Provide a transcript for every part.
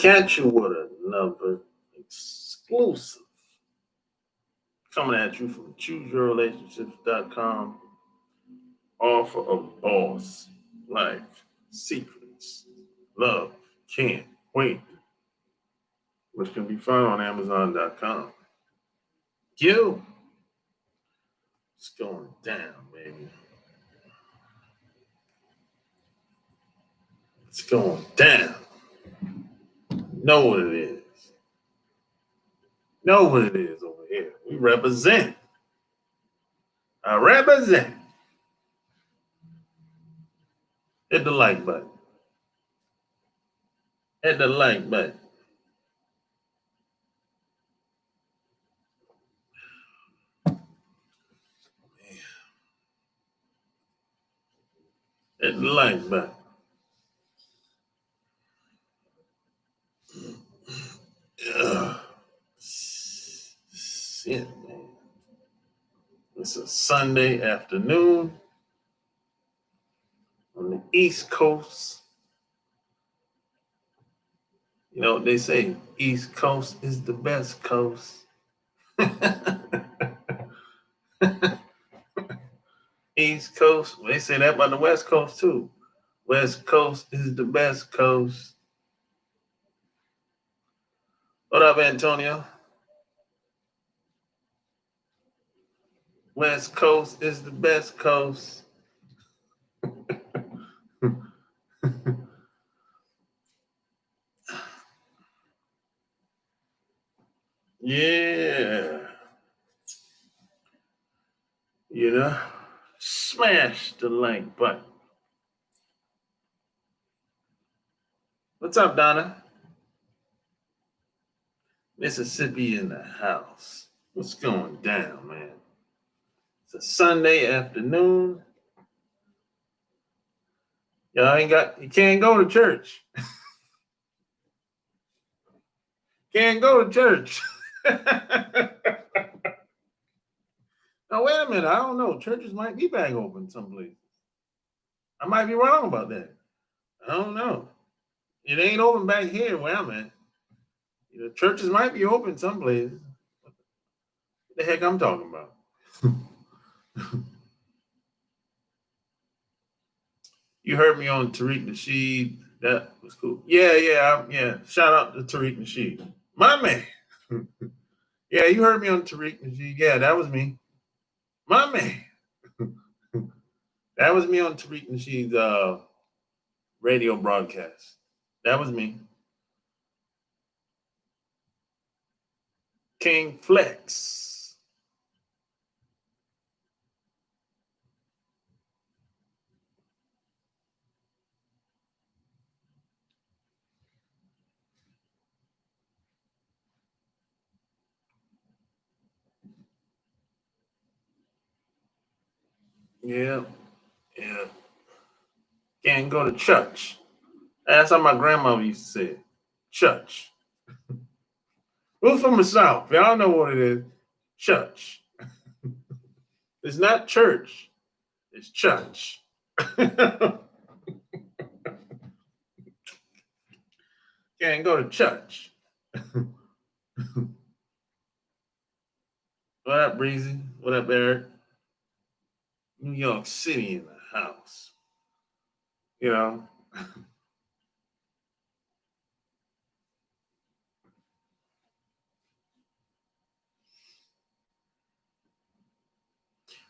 Catch you with another exclusive coming at you from chooseyourrelationships.com. Offer of boss life secrets. Love can't wait, which can be found on Amazon.com. You, it's going down, baby. It's going down. Know what it is. Know what it is over here. We represent. I represent. Hit the like button. Hit the like button. Hit the like button. Shit, man. It's a Sunday afternoon on the East Coast. You know what they say, East Coast is the best coast. East Coast, well, they say that about the West Coast too. West Coast is the best coast. What up, Antonio? West Coast is the best coast. Yeah. You know, smash the like button. What's up, Donna? Mississippi in the house. What's going down, man? It's a Sunday afternoon. You can't go to church. Can't go to church. Now, wait a minute. I don't know. Churches might be back open someplace. I might be wrong about that. I don't know. It ain't open back here where I'm at. You know, churches might be open someplace. What the heck I'm talking about? You heard me on Tariq Nasheed. That was cool. Yeah. Shout out to Tariq Nasheed. My man. Yeah, you heard me on Tariq Nasheed. Yeah, that was me. My man. That was me on Tariq Nasheed's radio broadcast. That was me. King Flex. Yeah. Can't go to church. That's how my grandmother used to say it. Church. Who's from the South? Y'all know what it is. Church. It's not church. It's church. Can't go to church. What up, Breezy? What up, Eric? New York City in the house. You know.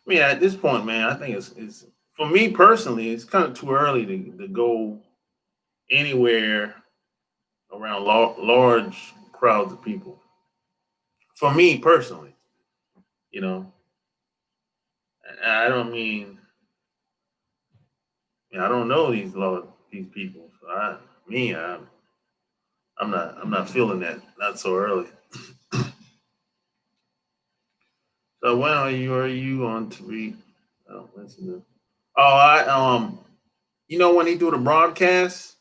Yeah, at this point, man, I think it's for me personally, it's kind of too early to go anywhere around large crowds of people. For me personally, you know, I don't mean I don't know these people. So I'm not feeling that. Not so early. So when are you on to read? Oh, listen to. Oh, you know when he do the broadcast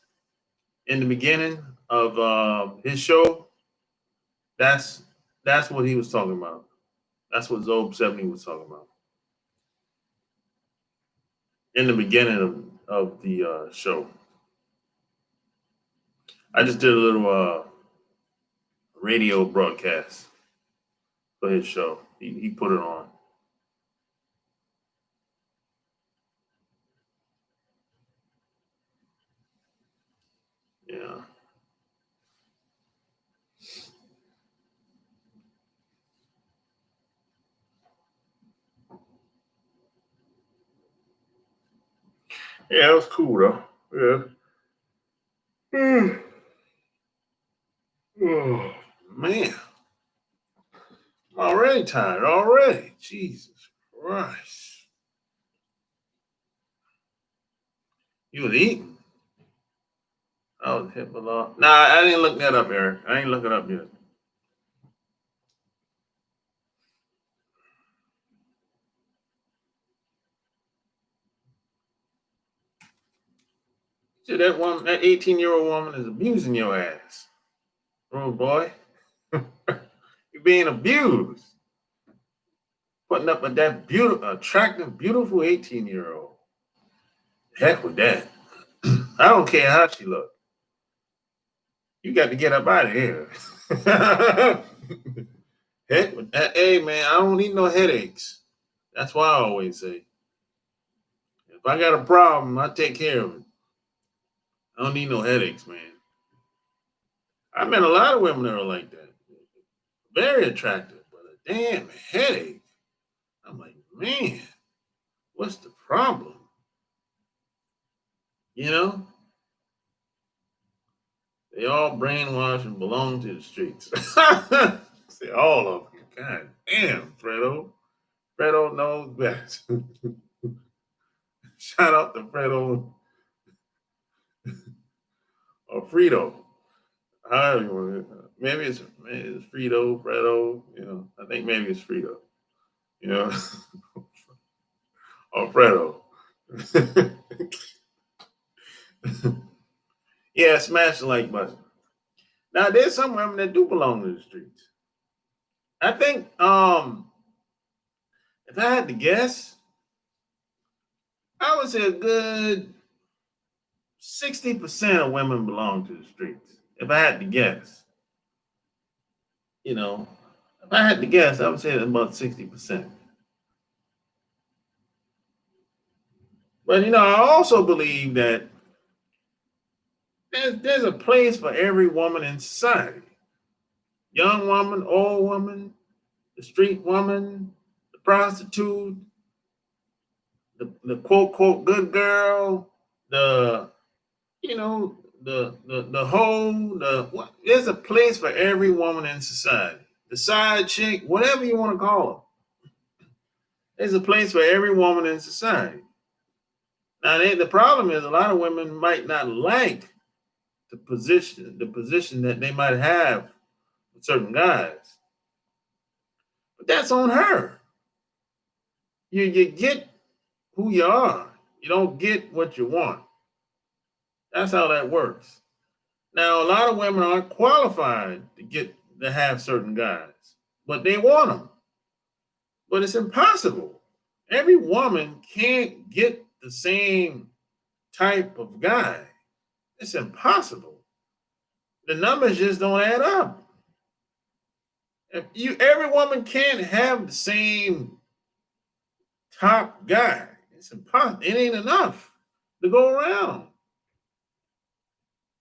in the beginning of his show, that's that's what he was talking about. That's what Zob 70 was talking about in the beginning of the show. I just did a little radio broadcast for his show. He put it on. Yeah. Yeah, it was cool though. Yeah. Oh, man. I'm already tired already. Jesus Christ. You was eating. I was hit below. Nah, I didn't look that up, Eric. I ain't look it up yet. See that woman, that 18-year-old woman is abusing your ass. Oh boy. You're being abused. Putting up with that beautiful, attractive, beautiful 18-year-old. Heck with that. I don't care how she look. You got to get up out of here. Heck with that. Hey man, I don't need no headaches. That's why I always say, if I got a problem, I take care of it. I don't need no headaches, man. I met a lot of women that are like that. Very attractive, but a damn headache. I'm like, man, what's the problem? You know? They all brainwashed and belong to the streets. Say all of them. God damn, Fredo. Fredo knows best. Shout out to Fredo or Frito. However you want it. Maybe it's Frito, Fredo. You know, I think maybe it's Frito. You know, or Fredo. Yeah, smash the like button. Now there's some women that do belong to the streets. I think if I had to guess, I would say a good 60% of women belong to the streets. If I had to guess. You know, if I had to guess, I would say about 60%. But you know, I also believe that there's a place for every woman in society. Young woman, old woman, the street woman, the prostitute, the quote quote good girl, the you know, the hoe, there's a place for every woman in society. The side chick, whatever you want to call them. There's a place for every woman in society. Now the problem is a lot of women might not like the position that they might have with certain guys. But that's on her. You get who you are. You don't get what you want. That's how that works. Now, a lot of women aren't qualified to have certain guys, but they want them. But it's impossible. Every woman can't get the same type of guy. It's impossible. The numbers just don't add up. Every woman can't have the same top guy. It's impossible. It ain't enough to go around.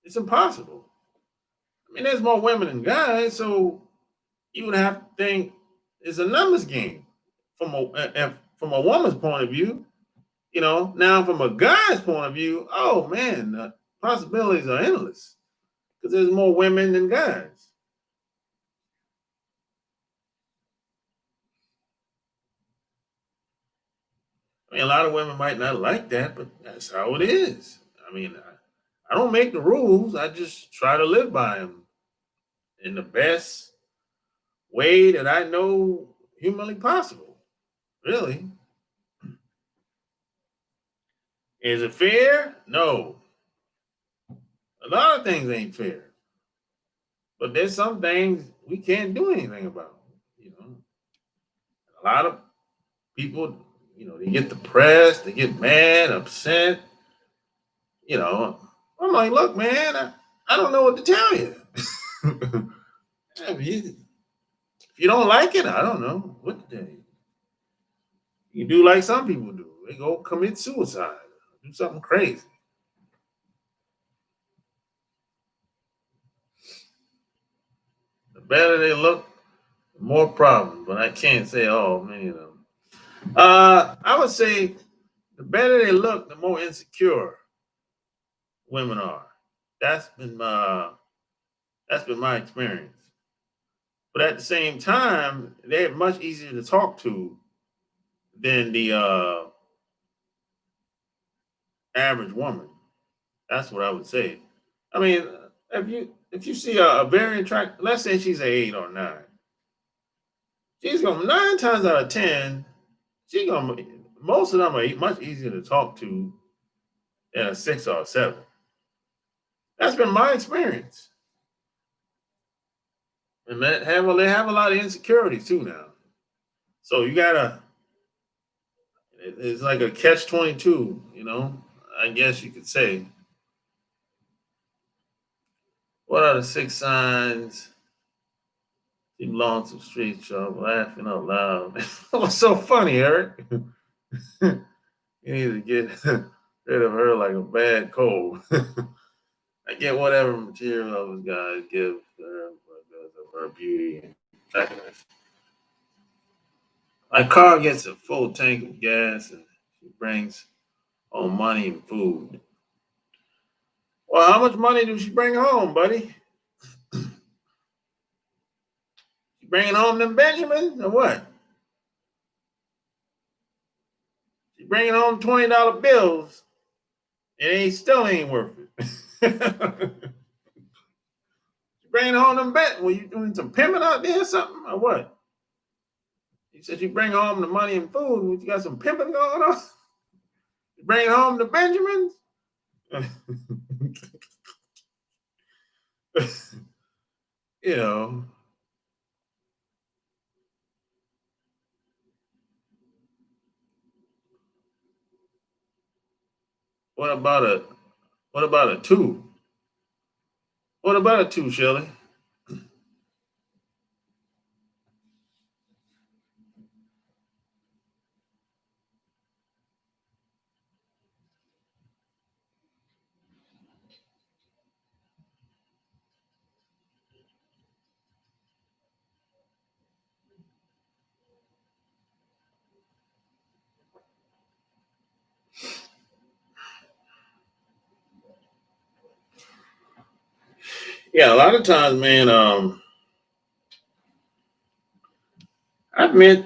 It's impossible. I mean, there's more women than guys, so you would have to think it's a numbers game from a woman's point of view. You know, now from a guy's point of view, oh man, the possibilities are endless because there's more women than guys. I mean, a lot of women might not like that, but that's how it is. I mean, I don't make the rules. I just try to live by them in the best way that I know humanly possible. Really. Is it fair? No. A lot of things ain't fair. But there's some things we can't do anything about. You know, a lot of people, you know, they get depressed, they get mad, upset. You know, I'm like, look, man, I don't know what to tell you. I mean, if you don't like it, I don't know what to tell you. You do like some people do. They go commit suicide, do something crazy. The better they look, the more problems. But I can't say all many of them. I would say the better they look, the more insecure women are. That's been my that's been my experience. But at the same time, they're much easier to talk to than the average woman. That's what I would say. I mean, if you see a very attractive, let's say she's an 8 or 9, she's gonna 9 times out of 10, she gonna most of them are much easier to talk to than a 6 or 7. That's been my experience. And they have a lot of insecurities too now. So you gotta it's like a catch 22, I guess you could say. What are the 6 signs she belongs to street trouble? Laughing out loud. What's so funny, Eric? You need to get rid of her like a bad cold. I get whatever material those guys give her because of her beauty and attractiveness. My car gets a full tank of gas and she brings home money and food. Well, how much money do she bring home, buddy? She bringing home them Benjamins or what? She bringing home $20 bills. It ain't still ain't worth it. She bringing home them bet. Were you doing some pimping out there or something or what? You said you bring home the money and food. You got some pimping going on. You bring home the Benjamins. you know. What about a what about a two? What about a two, Shelley? Yeah, a lot of times, man. I admit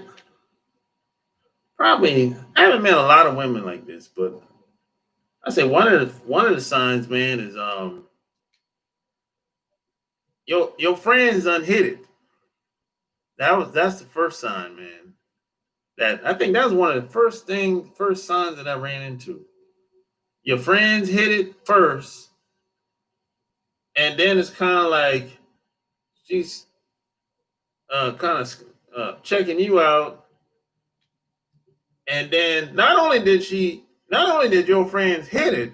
probably I haven't met a lot of women like this, but I say one of the signs, man, is your friends unhit it. That's the first sign, man. That I think that was one of the first signs that I ran into. Your friends hit it first, and then it's kind of like she's kind of checking you out, and then not only did your friends hit it,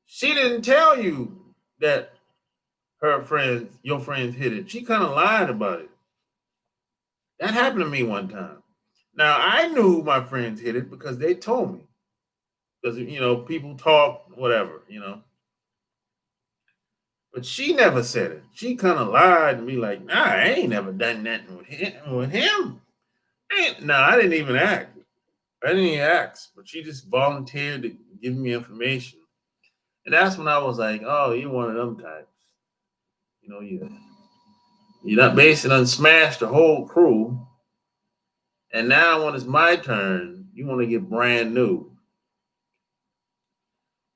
she didn't tell you that your friends hit it. She kind of lied about it. That happened to me one time. Now I knew my friends hit it because they told me. Because people talk, whatever. But she never said it. She kind of lied and be like, "Nah, I ain't never done nothing with him." Nah, I didn't even act. I didn't even ask, but she just volunteered to give me information, and that's when I was like, "Oh, you're one of them types. You're not basing on smash the whole crew, and now when it's my turn, you want to get brand new.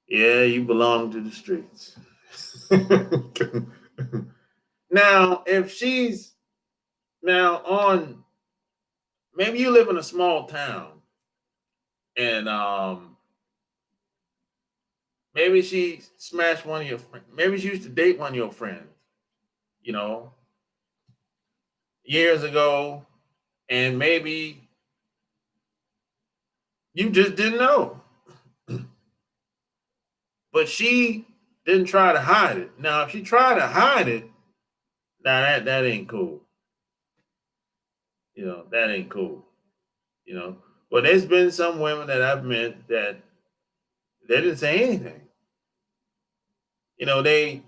Yeah, you belong to the streets." Now, if she's now on, maybe you live in a small town, and maybe she smashed one of your friends. Maybe she used to date one of your friends, you know, years ago, and maybe you just didn't know. But she didn't try to hide it. Now, if she tried to hide it, now that ain't cool. That ain't cool. You know, but there's been some women that I've met that they didn't say anything. They.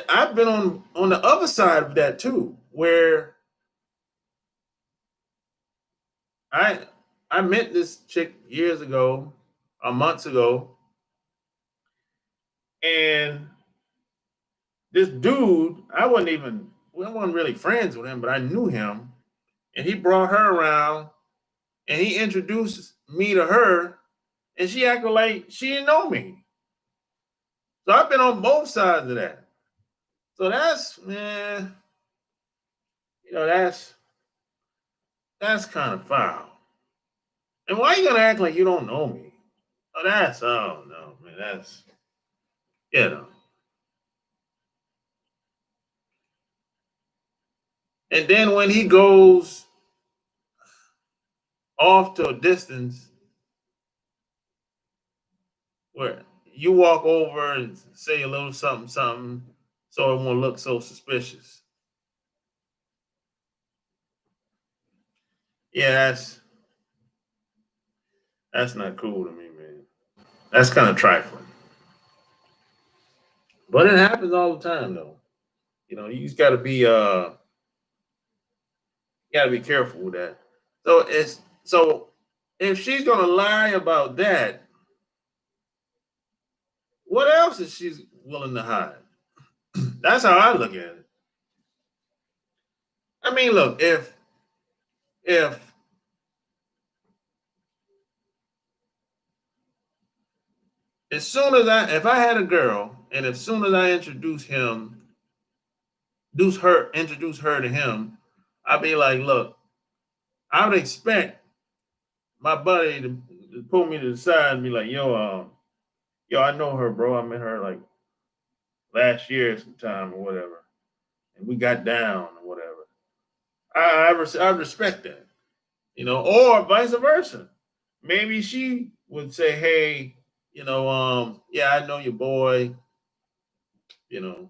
I've been on the other side of that too, where I I met this chick years ago, months ago, and this dude, I wasn't really friends with him, but I knew him, and he brought her around, and he introduced me to her, and she acted like she didn't know me. So I've been on both sides of that. So that's man, that's kind of foul. And why you gonna act like you don't know me? Oh no, man, that's you know. And then when he goes off to a distance where you walk over and say a little something, something, so it won't look so suspicious. Yeah, that's not cool to me, man. That's kind of trifling. But it happens all the time though. You just gotta be careful with that. So if she's gonna lie about that, what else is she willing to hide? That's how I look at it. I mean, look, if if I had a girl and as soon as I introduce her to him, I'd be like, look, I would expect my buddy to pull me to the side and be like, yo, I know her, bro. I met her like last year sometime or whatever, and we got down or whatever. I respect that, or vice versa. Maybe she would say, hey, yeah, I know your boy, you know,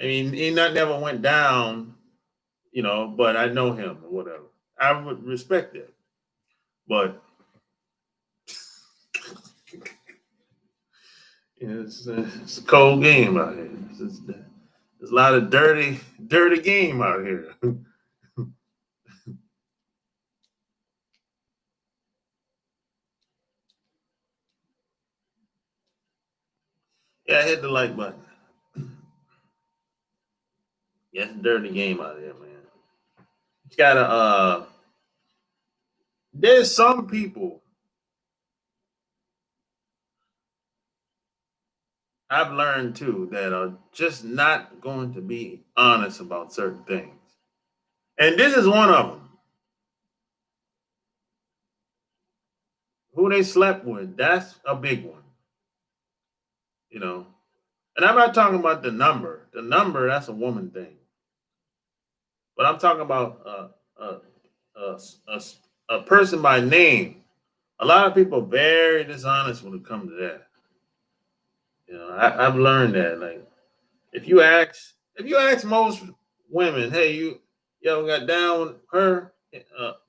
I mean, he not never went down, but I know him or whatever. I would respect that. But it's a cold game out here. There's a lot of dirty game out here. Yeah, hit the like button. Yeah, it's a dirty game out here, man. You gotta there's some people I've learned too that are just not going to be honest about certain things. And this is one of them. Who they slept with, that's a big one, you know. And I'm not talking about the number. The number, that's a woman thing. But I'm talking about a, a, a person by name. A lot of people are very dishonest when it comes to that. I've learned that. Like, if you ask most women, hey, you ever got down with her?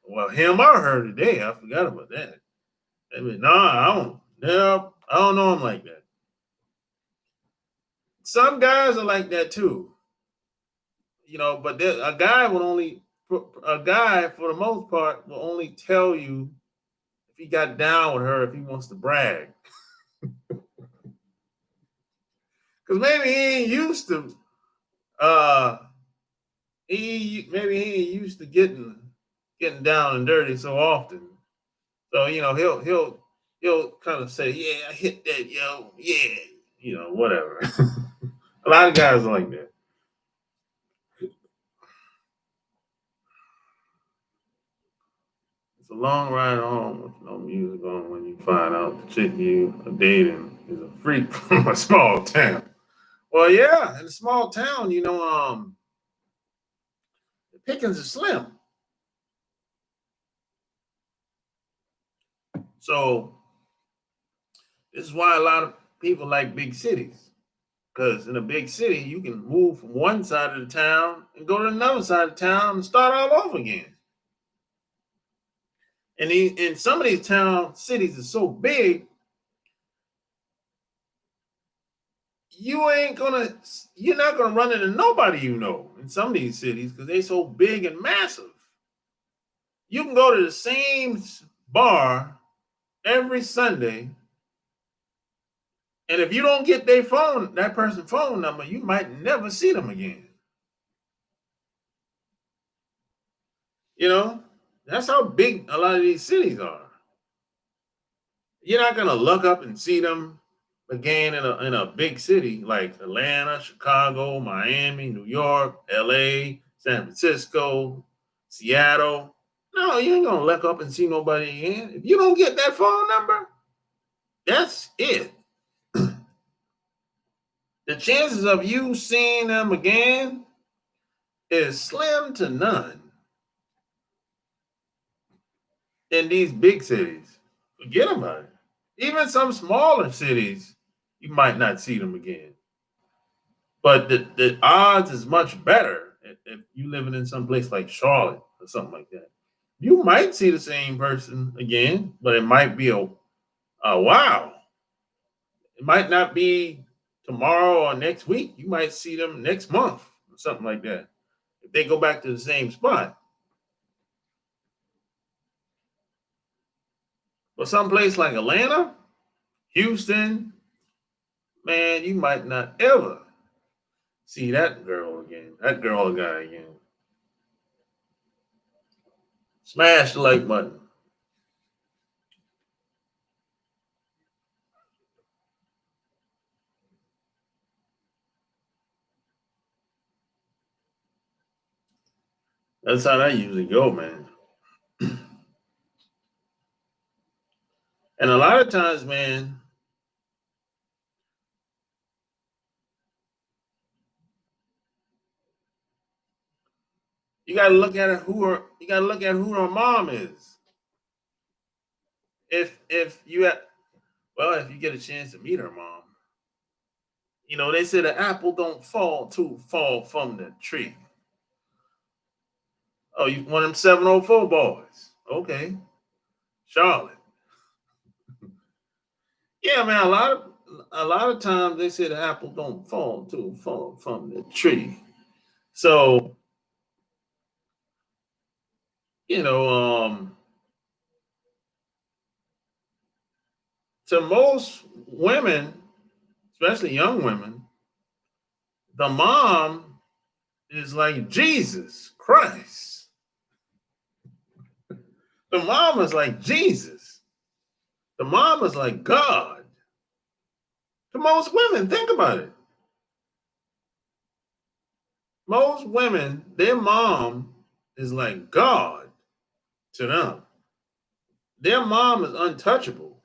Well, him or her today. I forgot about that. I mean, no, I don't. No, I don't know him like that. Some guys are like that too, but a guy for the most part will only tell you if he got down with her if he wants to brag, because maybe he ain't used to uh he ain't used to getting down and dirty so often. So he'll kind of say, yeah, I hit that, yo, yeah, whatever. A lot of guys are like that. It's a long ride home with no music on when you find out the chick you are dating is a freak from a small town. Well, yeah, in a small town, the pickings are slim. So this is why a lot of people like big cities because in a big city you can move from one side of the town and go to another side of town and start all over again. And some of these town cities are so big, you ain't gonna you're not gonna run into nobody you know in some of these cities because they're so big and massive. You can go to the same bar every Sunday, and if you don't get that person's phone number, you might never see them again. You know, that's how big a lot of these cities are. You're not gonna look up and see them again in a big city like Atlanta, Chicago, Miami, New York, LA, San Francisco, Seattle. No, you ain't gonna look up and see nobody again. If you don't get that phone number, that's it. The chances of you seeing them again is slim to none in these big cities. Forget about it. Even some smaller cities, you might not see them again. But the odds is much better if you living in some place like Charlotte or something like that. You might see the same person again, but it might be a wow. It might not be tomorrow or next week. You might see them next month or something like that. If they go back to the same spot. But some place like Atlanta, Houston, man, you might not ever see that girl again, that girl or guy again. Smash the like button. That's how that usually go, man. And a lot of times, man, you gotta look at who her mom is. If you have well, if you get a chance to meet her mom, you know, they say the apple don't fall from the tree. Oh, you one of them 704 boys. Okay. Charlotte. Yeah, man, a lot of times they say the apple don't fall from the tree. So, you know, to most women, especially young women, the mom is like Jesus Christ. The mom is like Jesus. The mom is like God. To most women, think about it. Most women, their mom is like God to them. Their mom is untouchable.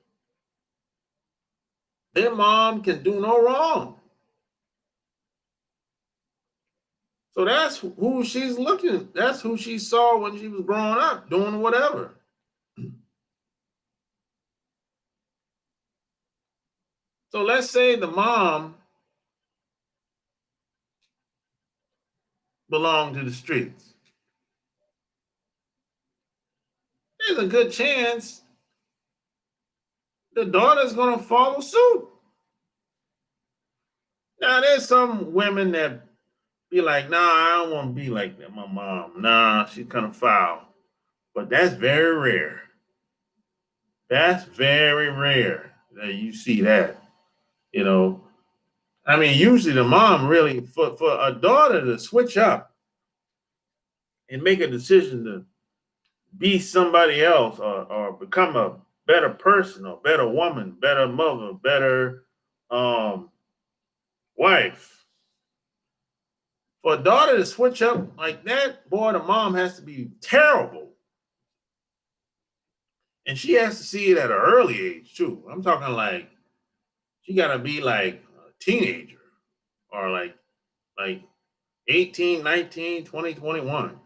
Their mom can do no wrong. So that's who she's looking. That's who she saw when she was growing up, doing whatever. So let's say the mom belonged to the streets. There's a good chance the daughter's gonna follow suit. Now there's some women that be like, nah, I don't want to be like that. My mom, nah, she's kind of foul. But that's very rare. That's very rare that you see that. You know, I mean, usually the mom really for a daughter to switch up and make a decision to be somebody else or become a better person or better woman, better mother, better um, wife. For a daughter to switch up like that, boy, the mom has to be terrible. And she has to see it at an early age too. I'm talking like she gotta be like a teenager or like 18, 19, 20, 21.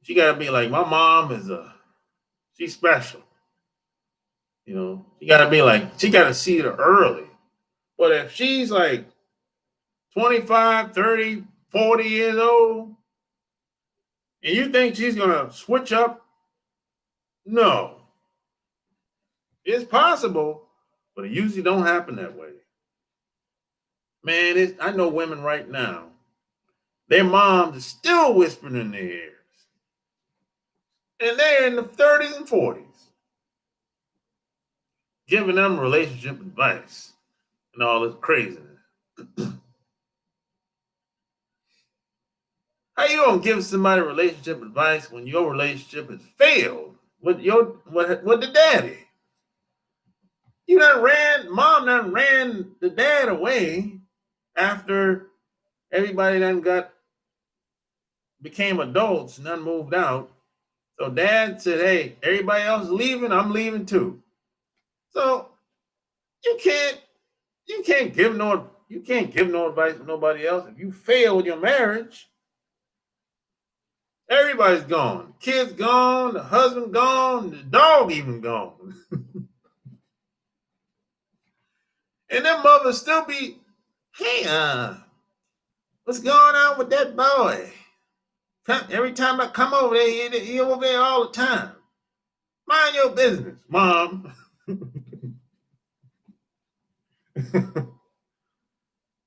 She gotta be like, my mom is she's special. You got to be like, she got to see it early. But if she's like 25, 30, 40 years old, and you think she's going to switch up, no. It's possible, but it usually don't happen that way. Man, I know women right now, their moms are still whispering in their ears. And they're in the 30s and 40s, giving them relationship advice and all this craziness. How you gonna give somebody relationship advice when your relationship has failed with the daddy? Mom done ran the dad away after everybody done became adults and done moved out. So dad said, "Hey, everybody else is leaving. I'm leaving too." So you can't you can't give no advice to nobody else. If you fail with your marriage, everybody's gone. Kids gone, the husband gone, the dog even gone. And them mothers still be, hey, what's going on with that boy? Every time I come over there, he over there all the time. Mind your business, mom.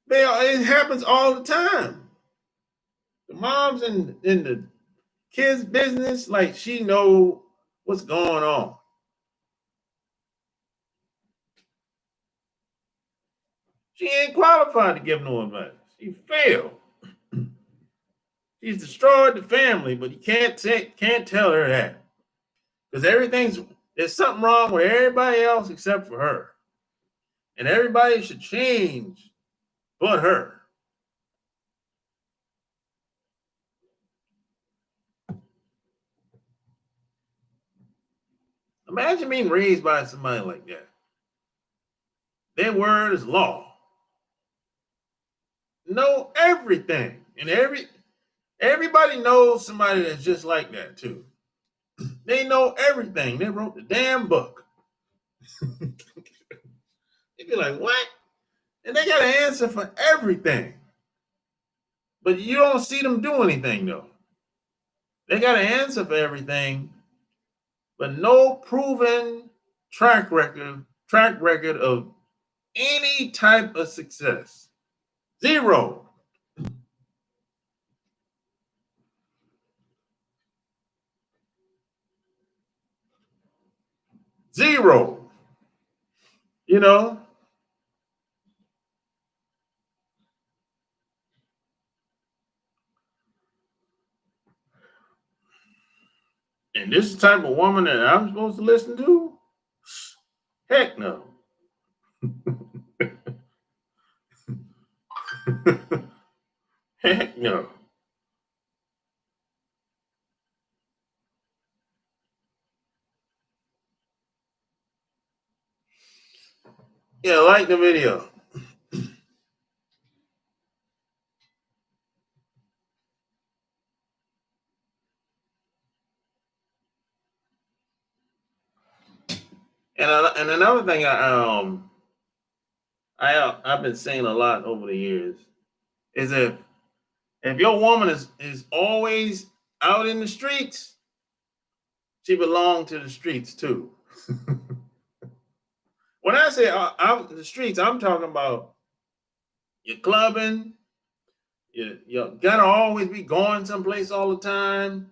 It happens all the time. The mom's in the kids' business, like she know what's going on. She ain't qualified to give no advice. She failed. She's destroyed the family, but you can't tell her that because there's something wrong with everybody else except for her, and everybody should change but her. Imagine being raised by somebody like that. Their word is law. Know everything, and everybody knows somebody that's just like that too. They know everything. They wrote the damn book. They'd be like, what? And they got an answer for everything. But you don't see them do anything though. They got an answer for everything, but no proven track record of any type of success. Zero. Zero. You know? And this is the type of woman that I'm supposed to listen to? Heck no. Heck no. Yeah, like the video. And another thing I've been saying a lot over the years is if your woman is always out in the streets, she belongs to the streets too. When I say out in the streets, I'm talking about you're clubbing, you gotta always be going someplace all the time.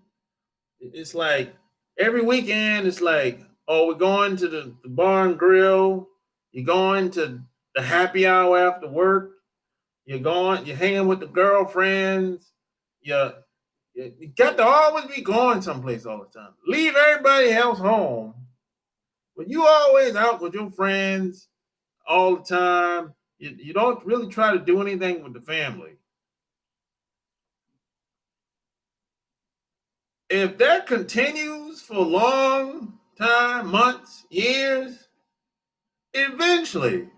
It's like every weekend, it's like, oh, we're going to the bar and grill. You're going to the happy hour after work. You're hanging with the girlfriends. You, you got to always be going someplace all the time. Leave everybody else home. But you always out with your friends all the time. You don't really try to do anything with the family. If that continues for a long time, months, years, eventually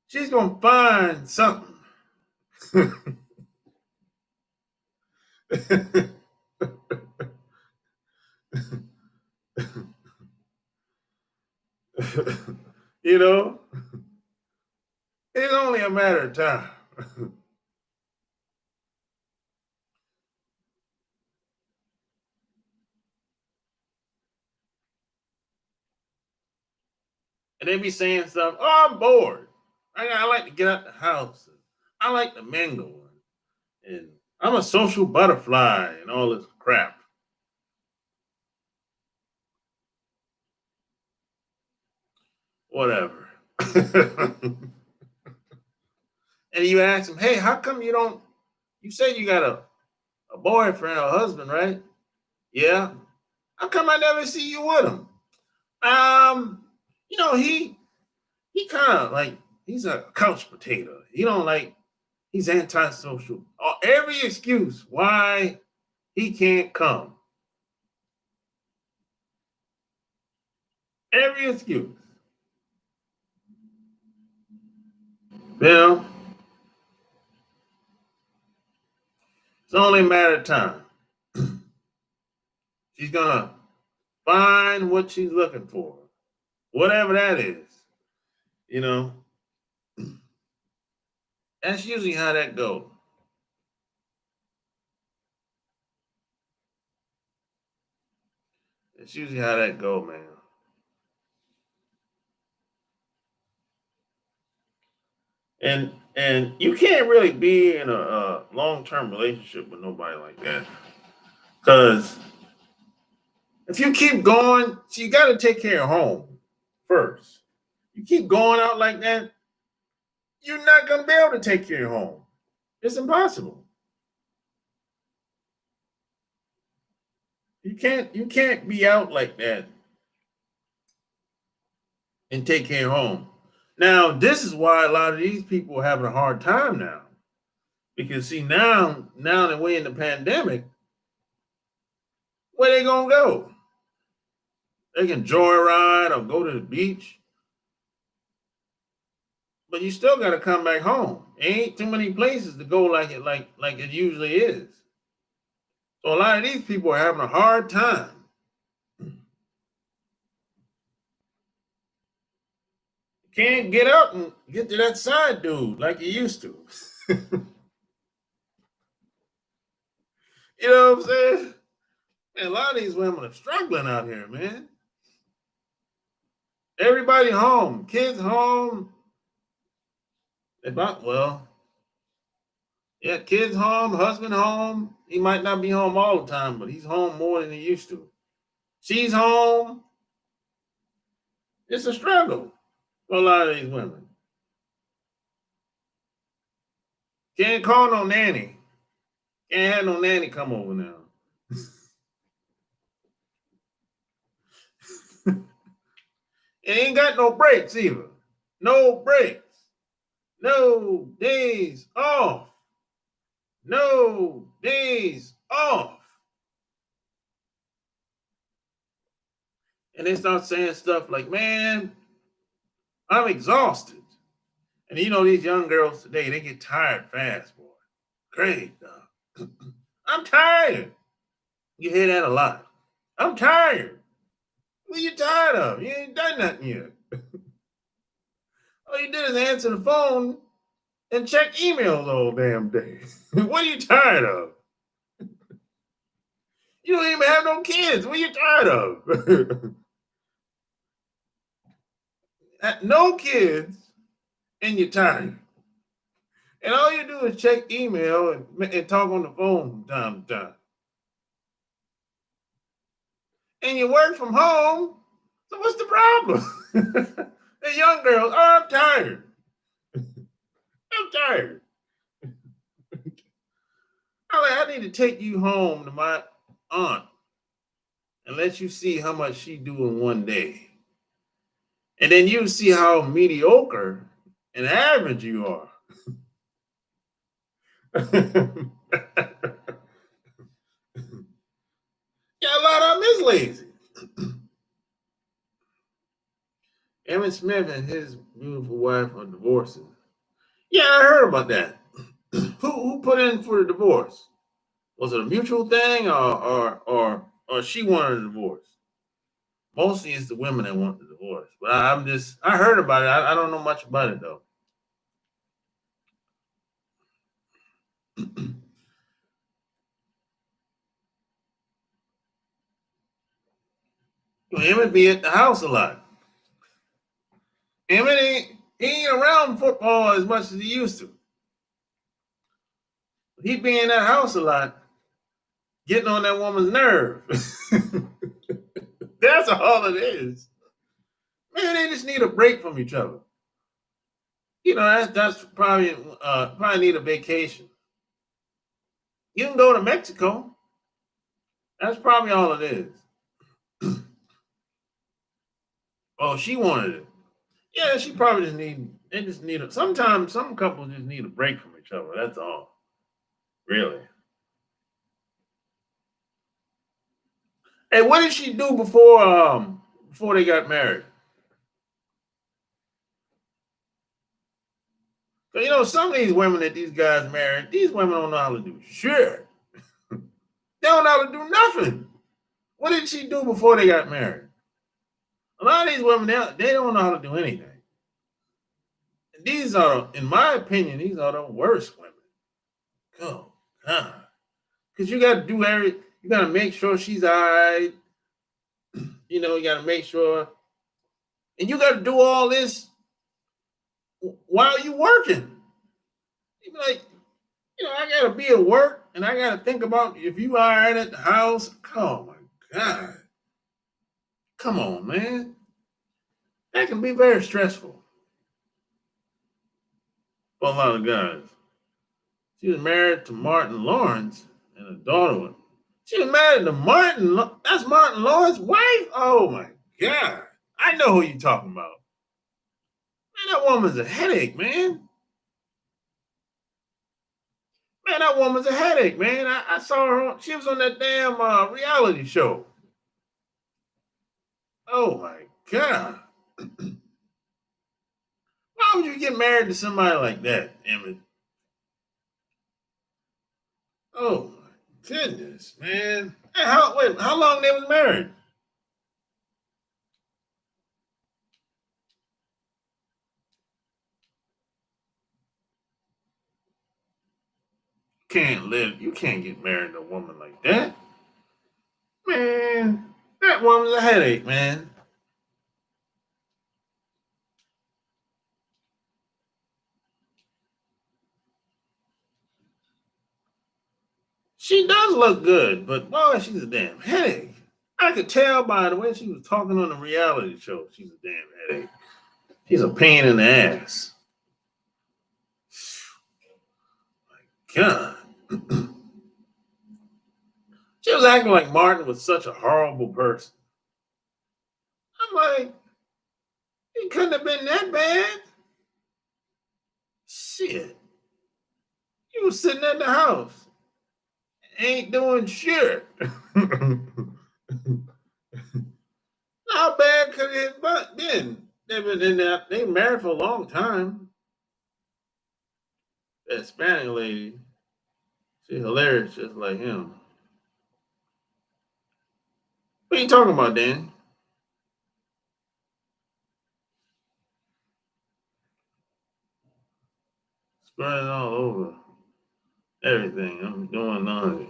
she's gonna find something. You know, it's only a matter of time. And they be saying stuff. Oh, I'm bored. I like to get out the house. I like to mingle, and I'm a social butterfly, and all this crap. Whatever. And you ask them, hey, how come you don't? You say you got a boyfriend or a husband, right? Yeah. How come I never see you with him? Um, he kind of like he's a couch potato. He don't like he's antisocial. Every excuse why he can't come. Every excuse. You know, it's only a matter of time. She's gonna find what she's looking for, whatever that is. You know, that's usually how that goes. That's usually how that go, man. And you can't really be in a long term relationship with nobody like that because if you keep going, so you got to take care of home first. You keep going out like that, you're not gonna be able to take care of home. It's impossible. You can't be out like that and take care of home. Now, this is why a lot of these people are having a hard time now. Because see, now that we're in the pandemic, where they gonna go? They can joyride or go to the beach, but you still gotta come back home. Ain't too many places to go like it usually is. So a lot of these people are having a hard time. Can't get up and get to that side dude like you used to. You know what I'm saying? Man, a lot of these women are struggling out here, man. Everybody home, kids home. About well, yeah, kids home, husband home. He might not be home all the time, but he's home more than he used to. She's home. It's a struggle for a lot of these women. Can't call no nanny. Can't have no nanny come over now. It ain't got no breaks either. No breaks. No days off. No days off. And they start saying stuff like, man, I'm exhausted. And you know, these young girls today, they get tired fast, boy. Great, dog. I'm tired. You hear that a lot. I'm tired. What are you tired of? You ain't done nothing yet. All you did is answer the phone and check emails all damn day. What are you tired of? You don't even have no kids. What are you tired of? No kids and you're tired. And all you do is check email and talk on the phone from time to time. And you work from home. So what's the problem? The young girls, oh, I'm tired. I'm tired. I need to take you home to my aunt and let you see how much she do in one day. And then you see how mediocre and average you are. Yeah, a lot of them is lazy. Emmett Smith and his beautiful wife are divorcing. Yeah, I heard about that. Who put in for the divorce? Was it a mutual thing or she wanted a divorce? Mostly it's the women that want the divorce. But I heard about it. I don't know much about it though. Emmett be at the house a lot. Emmett he ain't around football as much as he used to. He be in that house a lot, getting on that woman's nerve. That's all it is. Man, they just need a break from each other. That's probably need a vacation. You can go to Mexico. That's probably all it is. Oh, she wanted it. Yeah, she probably just need. They just need. Sometimes some couples just need a break from each other. That's all. Really. Hey, what did she do before they got married? 'Cause, some of these women that these guys married, these women don't know how to do shit. They don't know how to do nothing. What did she do before they got married? A lot of these women, they don't know how to do anything. And these are, in my opinion, these are the worst women. Oh God, because you got to do you got to make sure she's all right. You got to make sure, and you got to do all this while you working. You be like, I got to be at work, and I got to think about if you all right at the house. Oh my God, come on, man. That can be very stressful for a lot of guys. She was married to Martin Lawrence and a daughter. She was married to Martin. That's Martin Lawrence's wife. Oh my God. I know who you're talking about. Man, that woman's a headache, man. Man, that woman's a headache, man. I saw her. She was on that damn reality show. Oh my God. Why would you get married to somebody like that, Emmett? Oh my goodness, man. Hey, how long they was married? You can't get married to a woman like that. Man, that woman's a headache, man. She does look good, but boy, she's a damn headache. I could tell by the way she was talking on the reality show. She's a damn headache. She's a pain in the ass. God. She was acting like Martin was such a horrible person. I'm like, he couldn't have been that bad. Shit. You was sitting at the house. Ain't doing shit. How bad could it have been? They've been in that. They married for a long time. That Hispanic lady, she's hilarious, just like him. What are you talking about, Dan? Spreading all over everything. I'm doing laundry.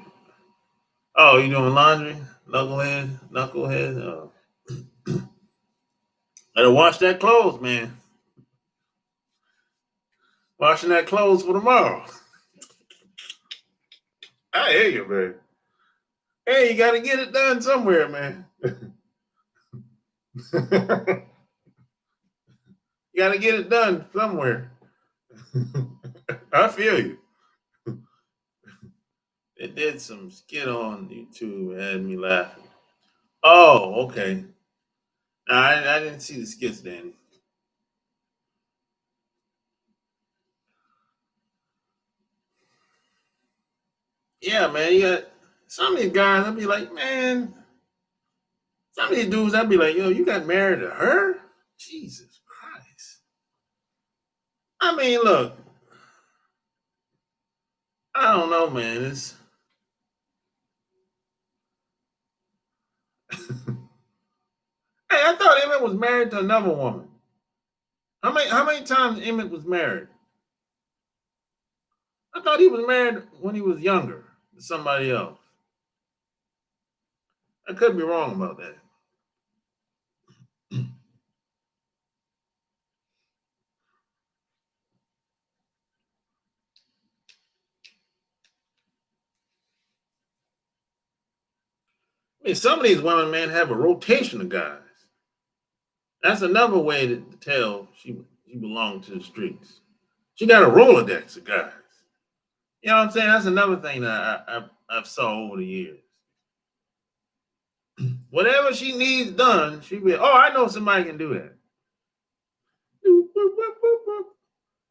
Oh, you doing laundry? Knucklehead. Oh. Gotta wash that clothes, man. Washing that clothes for tomorrow. I hear you, man. Hey, you gotta get it done somewhere, man. You gotta get it done somewhere. I feel you. They did some skit on YouTube and had me laughing. Oh, okay. I didn't see the skits, Danny. Yeah, man. You got some of these guys. I'll be like, man. Some of these dudes, I'd be like, yo, you got married to her? Jesus Christ. I mean, look, I don't know, man. It's Emmett was married to another woman. How many times Emmett was married? I thought he was married when he was younger to somebody else. I could be wrong about that. I mean, some of these women, man, have a rotation of guys. That's another way to tell she belonged to the streets. She got a Rolodex of guys. You know what I'm saying? That's another thing that I've saw over the years. Whatever she needs done, she be, oh, I know somebody can do that.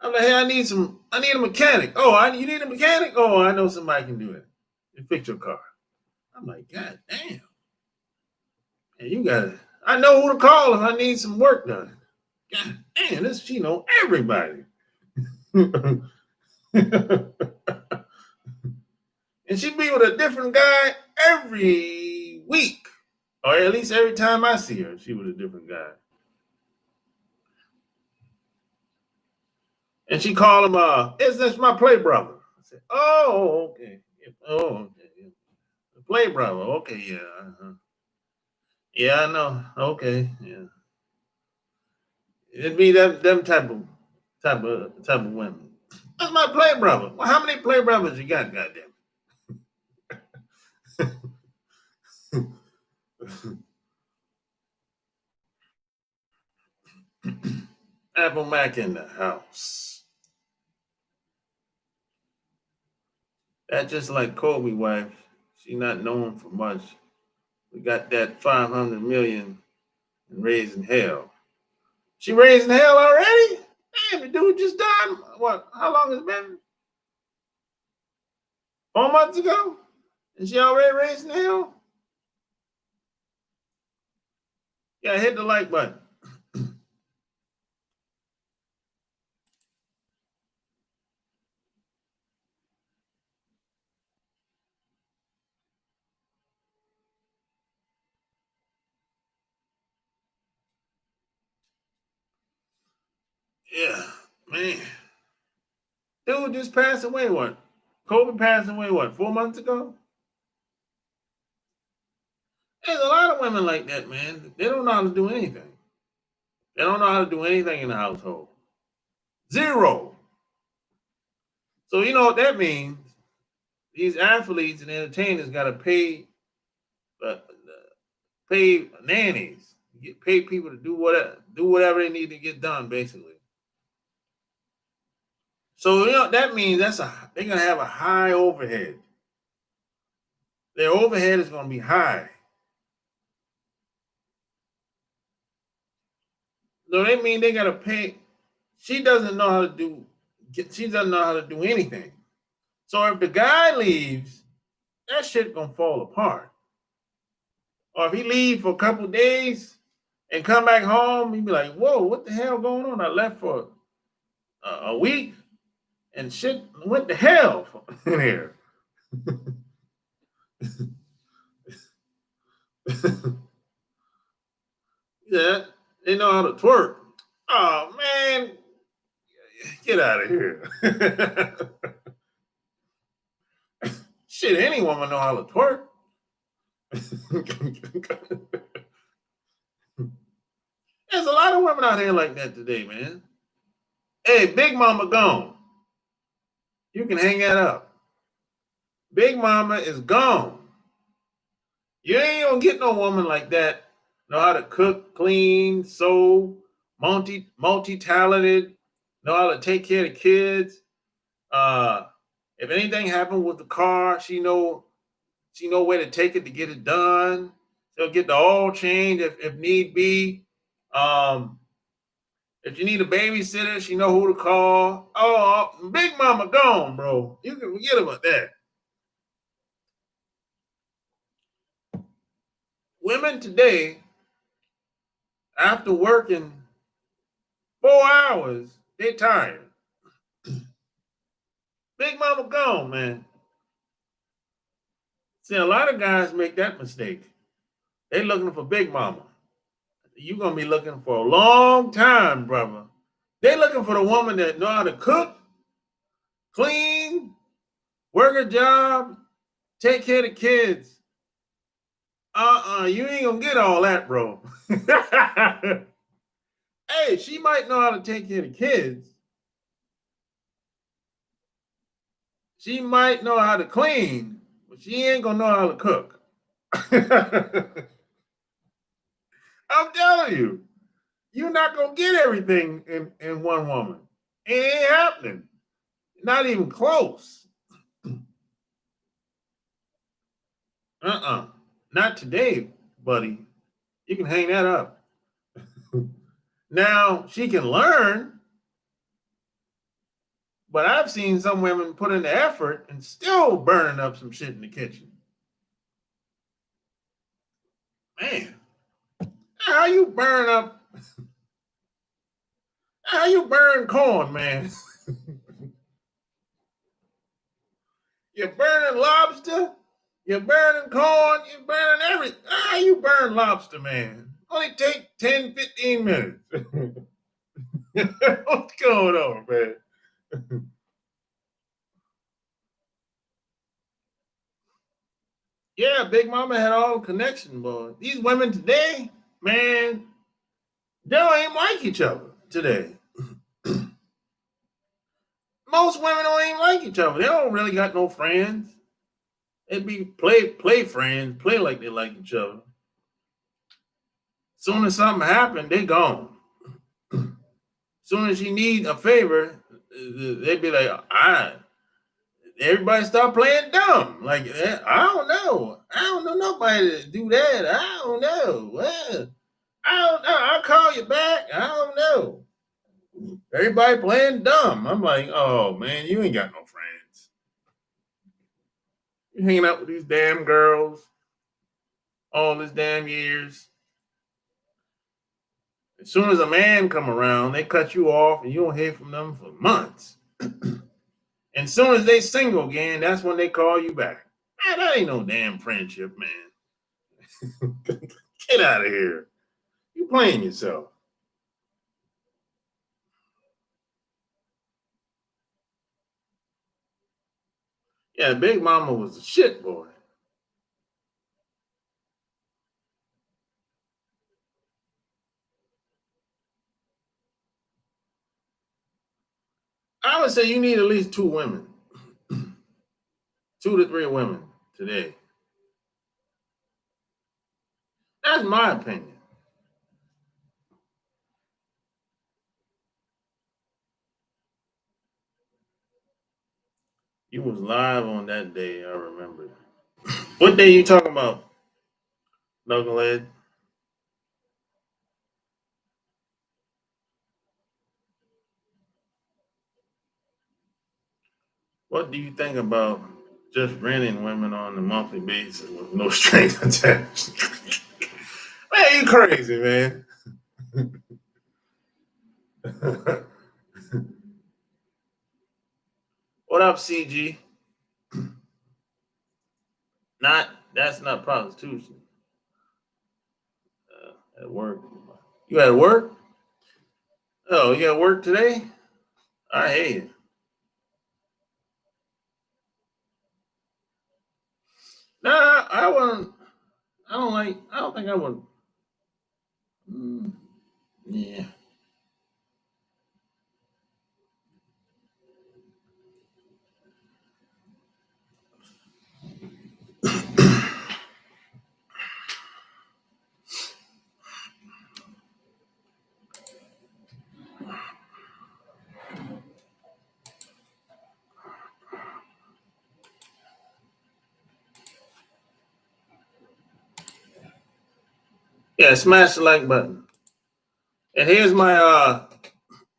I'm like, hey, I need a mechanic. Oh, you need a mechanic? Oh, I know somebody can do it. You fix your car. I'm like, God damn. And you got it. I know who to call if I need some work done. God damn, she know everybody. And she be with a different guy every week. Or at least every time I see her, she with a different guy. And she called him, that's my play brother. I said, oh, okay. Oh, okay. The play brother. Okay, yeah. Uh-huh. Yeah, I know. Okay, yeah. It'd be them type of women. That's my play brother. Well, how many play brothers you got, goddamn? Apple Mac in the house. That's just like Kobe wife. She not known for much. We got that 500 million in raising hell. She raising hell already? Damn, the dude just died. What? How long has it been? 4 months ago? And she already raising hell? Yeah, hit the like button. Yeah, man. Dude just passed away, what? Kobe passed away, what, 4 months ago? There's a lot of women like that, man. They don't know how to do anything. They don't know how to do anything in the household. Zero. So you know what that means? These athletes and entertainers got to uh, pay nannies, pay people to do whatever they need to get done, basically. So you know that means they're gonna have a high overhead. Their overhead is gonna be high. So they mean they gotta pay. She doesn't know how to do. She doesn't know how to do anything. So if the guy leaves, that shit gonna fall apart. Or if he leave for a couple of days and come back home, he be like, "Whoa, what the hell going on? I left for a week and shit went to hell in here." Yeah, they know how to twerk. Oh man, get out of here. Shit, any woman know how to twerk. There's a lot of women out here like that today, man. Hey, Big Mama gone. You can hang that up. Big Mama is gone. You ain't gonna get no woman like that. Know how to cook, clean, sew, multi-talented, know how to take care of the kids. Uh, if anything happened with the car, she know where to take it to get it done. She'll get the oil change if need be. Um, if you need a babysitter, she know who to call. Oh, Big Mama gone, bro. You can forget about that. Women today, after working 4 hours, they tired. Big Mama gone, man. See, a lot of guys make that mistake. They looking for Big Mama. You're gonna be looking for a long time, brother. They looking for the woman that know how to cook, clean, work a job, take care of the kids. You ain't gonna get all that, bro. Hey, she might know how to take care of the kids. She might know how to clean, but she ain't gonna know how to cook. I'm telling you, you're not gonna get everything in one woman. It ain't happening. Not even close. Uh-uh. Not today, buddy. You can hang that up. Now she can learn, but I've seen some women put in the effort and still burning up some shit in the kitchen. Man, how you burn up? How you burn corn, man? You're burning lobster. You're burning corn. You're burning everything. How you burn lobster, man? Only take 10, 15 minutes. What's going on, man? Yeah, Big Mama had all the connection, boy. These women today, man, they don't even like each other today. Most women don't even like each other. They don't really got no friends. It'd be play friends, play like they like each other. Soon as something happened, they gone. Soon as you need a favor, they'd be like, I. Everybody start playing dumb. Like, I don't know. I don't know nobody to do that. I don't know. Well, I don't know. I'll call you back. I don't know. Everybody playing dumb. I'm like, oh man, you ain't got no friends. You hanging out with these damn girls all these damn years. As soon as a man come around, they cut you off and you don't hear from them for months. And as soon as they single again, that's when they call you back. Man, that ain't no damn friendship, man. Get out of here. You playing yourself. Yeah, Big Mama was a shit boy. I would say you need at least two women, 2 to 3 women today. That's my opinion. You was live on that day, I remember. What day you talking about, Knucklehead? What do you think about just renting women on a monthly basis with no strings attached? Man, you crazy, man. What up, CG? Not That's not prostitution. At work. You at work? Oh, you at work today? I hate it. Nah, I wouldn't. I don't like. I don't think I would. Mm, yeah. Yeah, smash the like button. And here's my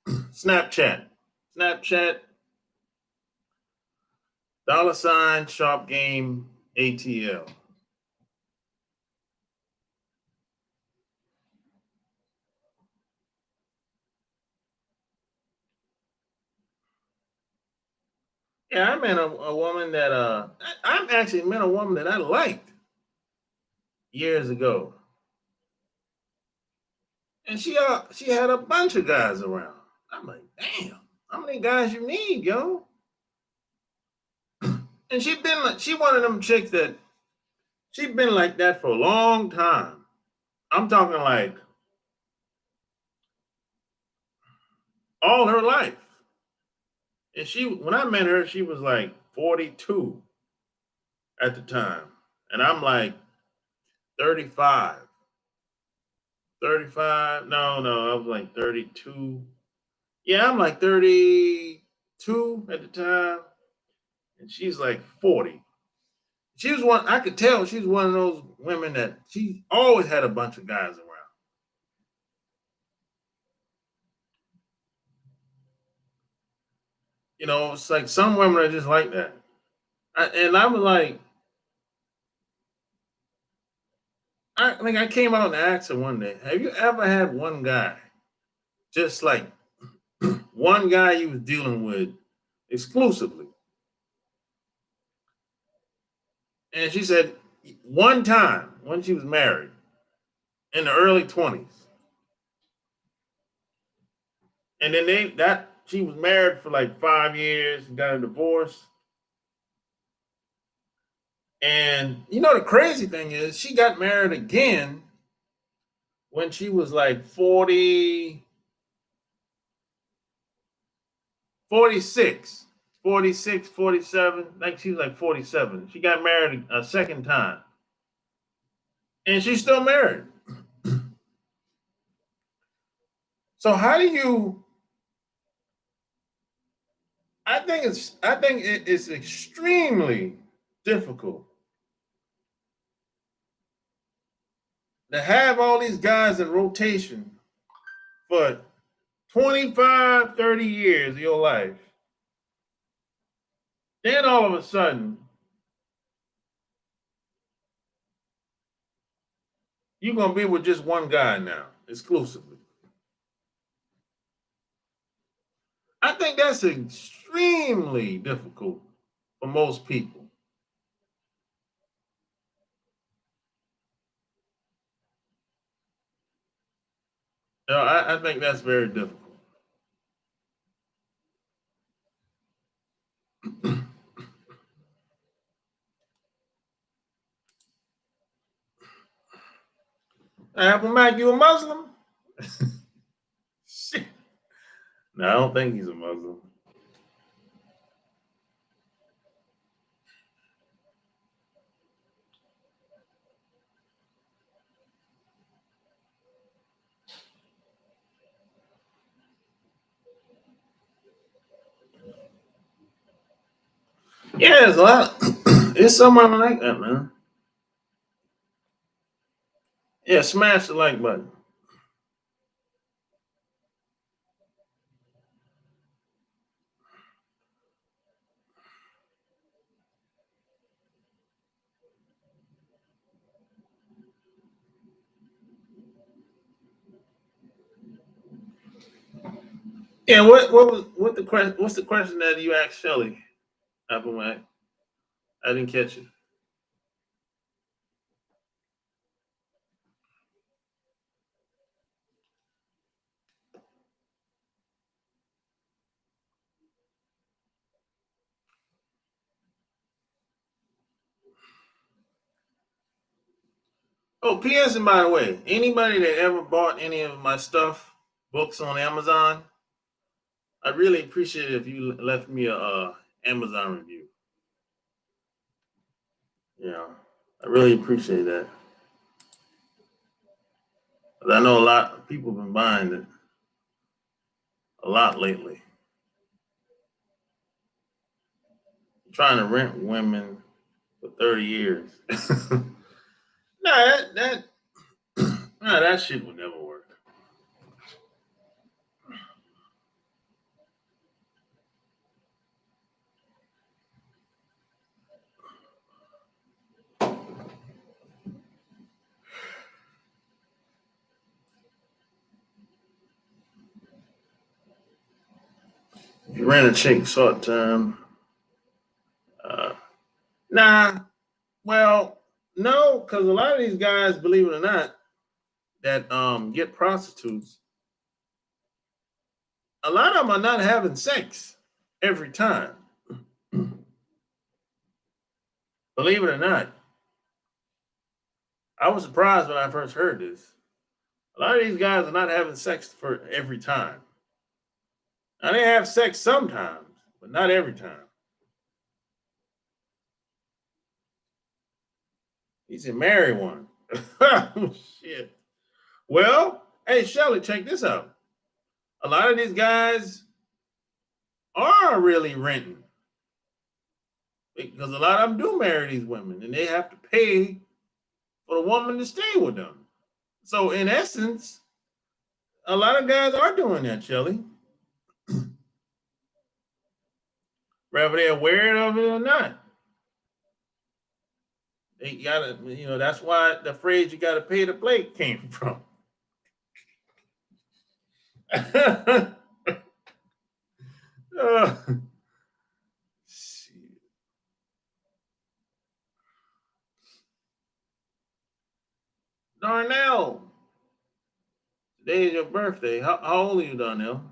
Snapchat. Snapchat $ shop game ATL. Yeah, I met a woman that I actually met a woman that I liked years ago. and she had a bunch of guys around. I'm like, damn, how many guys you need, yo? And she one of them chicks that she been like that for a long time. I'm talking like all her life. And when I met her, she was like 42 at the time. And I'm like 35. 35. No, I was like 32. Yeah, I'm like 32 at the time. And she's like 40. She was one, I could tell she was one of those women that she always had a bunch of guys around. You know, it's like some women are just like that. And I was like, I came out and asked her one day, have you ever had one guy, just like one guy you was dealing with exclusively? And she said one time when she was married in the early 20s. And then she was married for like 5 years, got a divorce. And you know the crazy thing is she got married again when she was like 40, 46, 46, 47. Like she was like 47. She got married a second time. And she's still married. So how do you I think it is extremely difficult to have all these guys in rotation for 25, 30 years of your life. Then all of a sudden, you're gonna be with just one guy now, exclusively. I think that's extremely difficult for most people. I think that's very difficult. Apple Mac, you a Muslim? Shit. No, I don't think he's a Muslim. Yeah, it's a lot. It's someone like that, man. Yeah, smash the like button. Yeah, what the question? What's the question that you asked Shelly? Apple Mac. I didn't catch it. Oh, P.S. and by the way, anybody that ever bought any of my stuff, books on Amazon, I really appreciate it if you left me a Amazon review. Yeah, I really appreciate that. 'Cause I know a lot of people have been buying it a lot lately. Trying to rent women for 30 years. nah, that nah, that shit would never work. If you rent a chick short term, uh, nah, well, no, because a lot of these guys, believe it or not, that get prostitutes, a lot of them are not having sex every time. Believe it or not, I was surprised when I first heard this. A lot of these guys are not having sex for every time. Now they have sex sometimes, but not every time. He's a married one. Oh, shit. Well, hey Shelly, check this out. A lot of these guys are really renting because a lot of them do marry these women and they have to pay for the woman to stay with them. So in essence, a lot of guys are doing that, Shelly, whether they're aware of it or not. They gotta, that's why the phrase "you gotta pay the plate" came from. uh, Darnell, today is your birthday. How old are you, Darnell?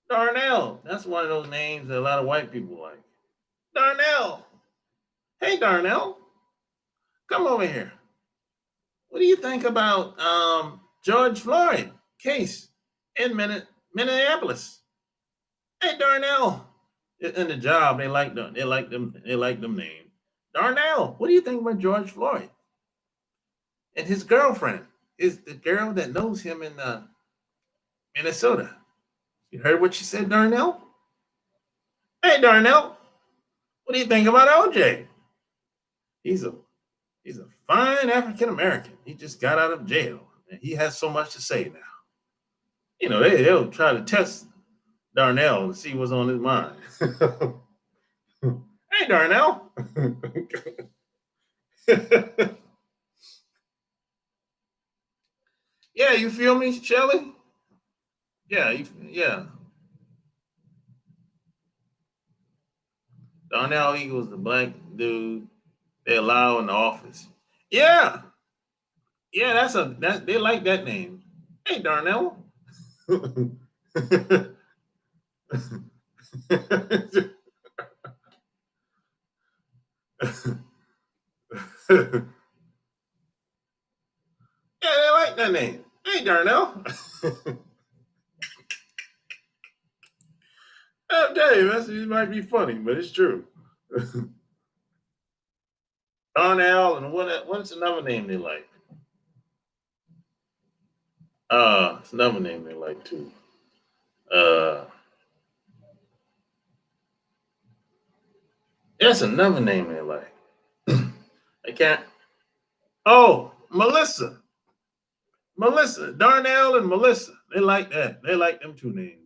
Darnell. That's one of those names that a lot of white people like. Darnell. Hey, Darnell. Come over here. What do you think about George Floyd case in Minneapolis? Hey, Darnell. In the job, they like them. They like them names. Darnell. What do you think about George Floyd and his girlfriend? Is the girl that knows him in Minnesota? You heard what she said, Darnell? Hey, Darnell. What do you think about OJ? He's a he's a fine African American. He just got out of jail and he has so much to say now. They'll try to test Darnell to see what's on his mind. Hey, Darnell. Yeah, you feel me, Shelly? Yeah, yeah. Darnell Eagles, the black dude they allow in the office. Yeah, yeah, they like that name. Hey, Darnell. Yeah, they like that name. Hey, Darnell. I'll tell you, it might be funny, but it's true. Darnell, and what's another name they like? It's another name they like too. Uh, that's another name they like. I can't. Oh, Melissa. Melissa. Darnell and Melissa. They like that. They like them two names.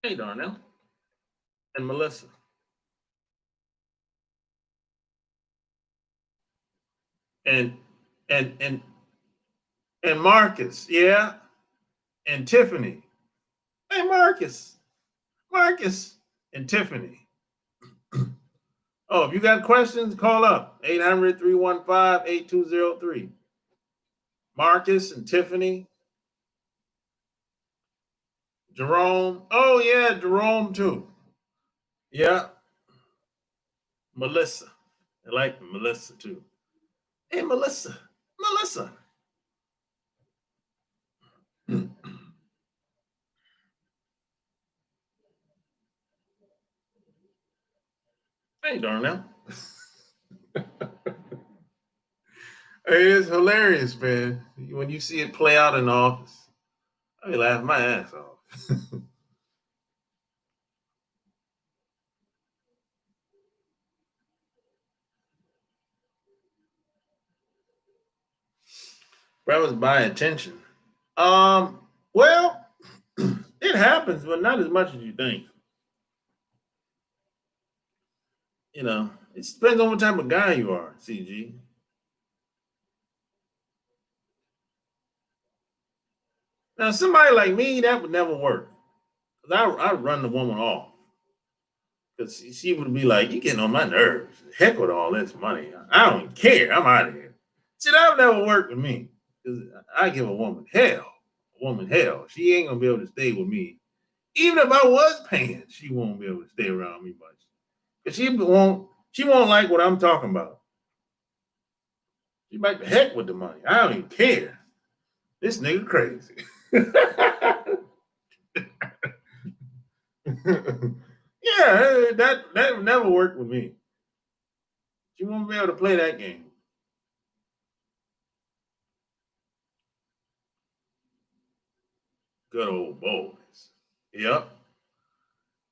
Hey, Darnell and Melissa. And and and and Marcus. Yeah. And Tiffany. Hey, Marcus. Marcus and Tiffany. Oh, if you got questions, call up 800-315-8203. Marcus and Tiffany, Jerome. Oh, yeah, Jerome too. Yeah, Melissa. I like Melissa too. Hey, Melissa. Melissa. Hey, Darnell. Hey, it's hilarious, man. When you see it play out in the office, I be laughing my ass off. Brothers buy attention. Well, it happens, but not as much as you think. It depends on what type of guy you are, CG. Now, somebody like me, that would never work. 'Cause I run the woman off. Because she would be like, "You getting on my nerves. Heck with all this money. I don't care. I'm out of here." See, that would never work with me. Because I give a woman hell. A woman hell. She ain't gonna be able to stay with me. Even if I was paying, she won't be able to stay around me much. Because she won't like what I'm talking about. She like the heck with the money. I don't even care. This nigga crazy. Yeah, that would never work with me. She won't be able to play that game. Good old boys. Yep.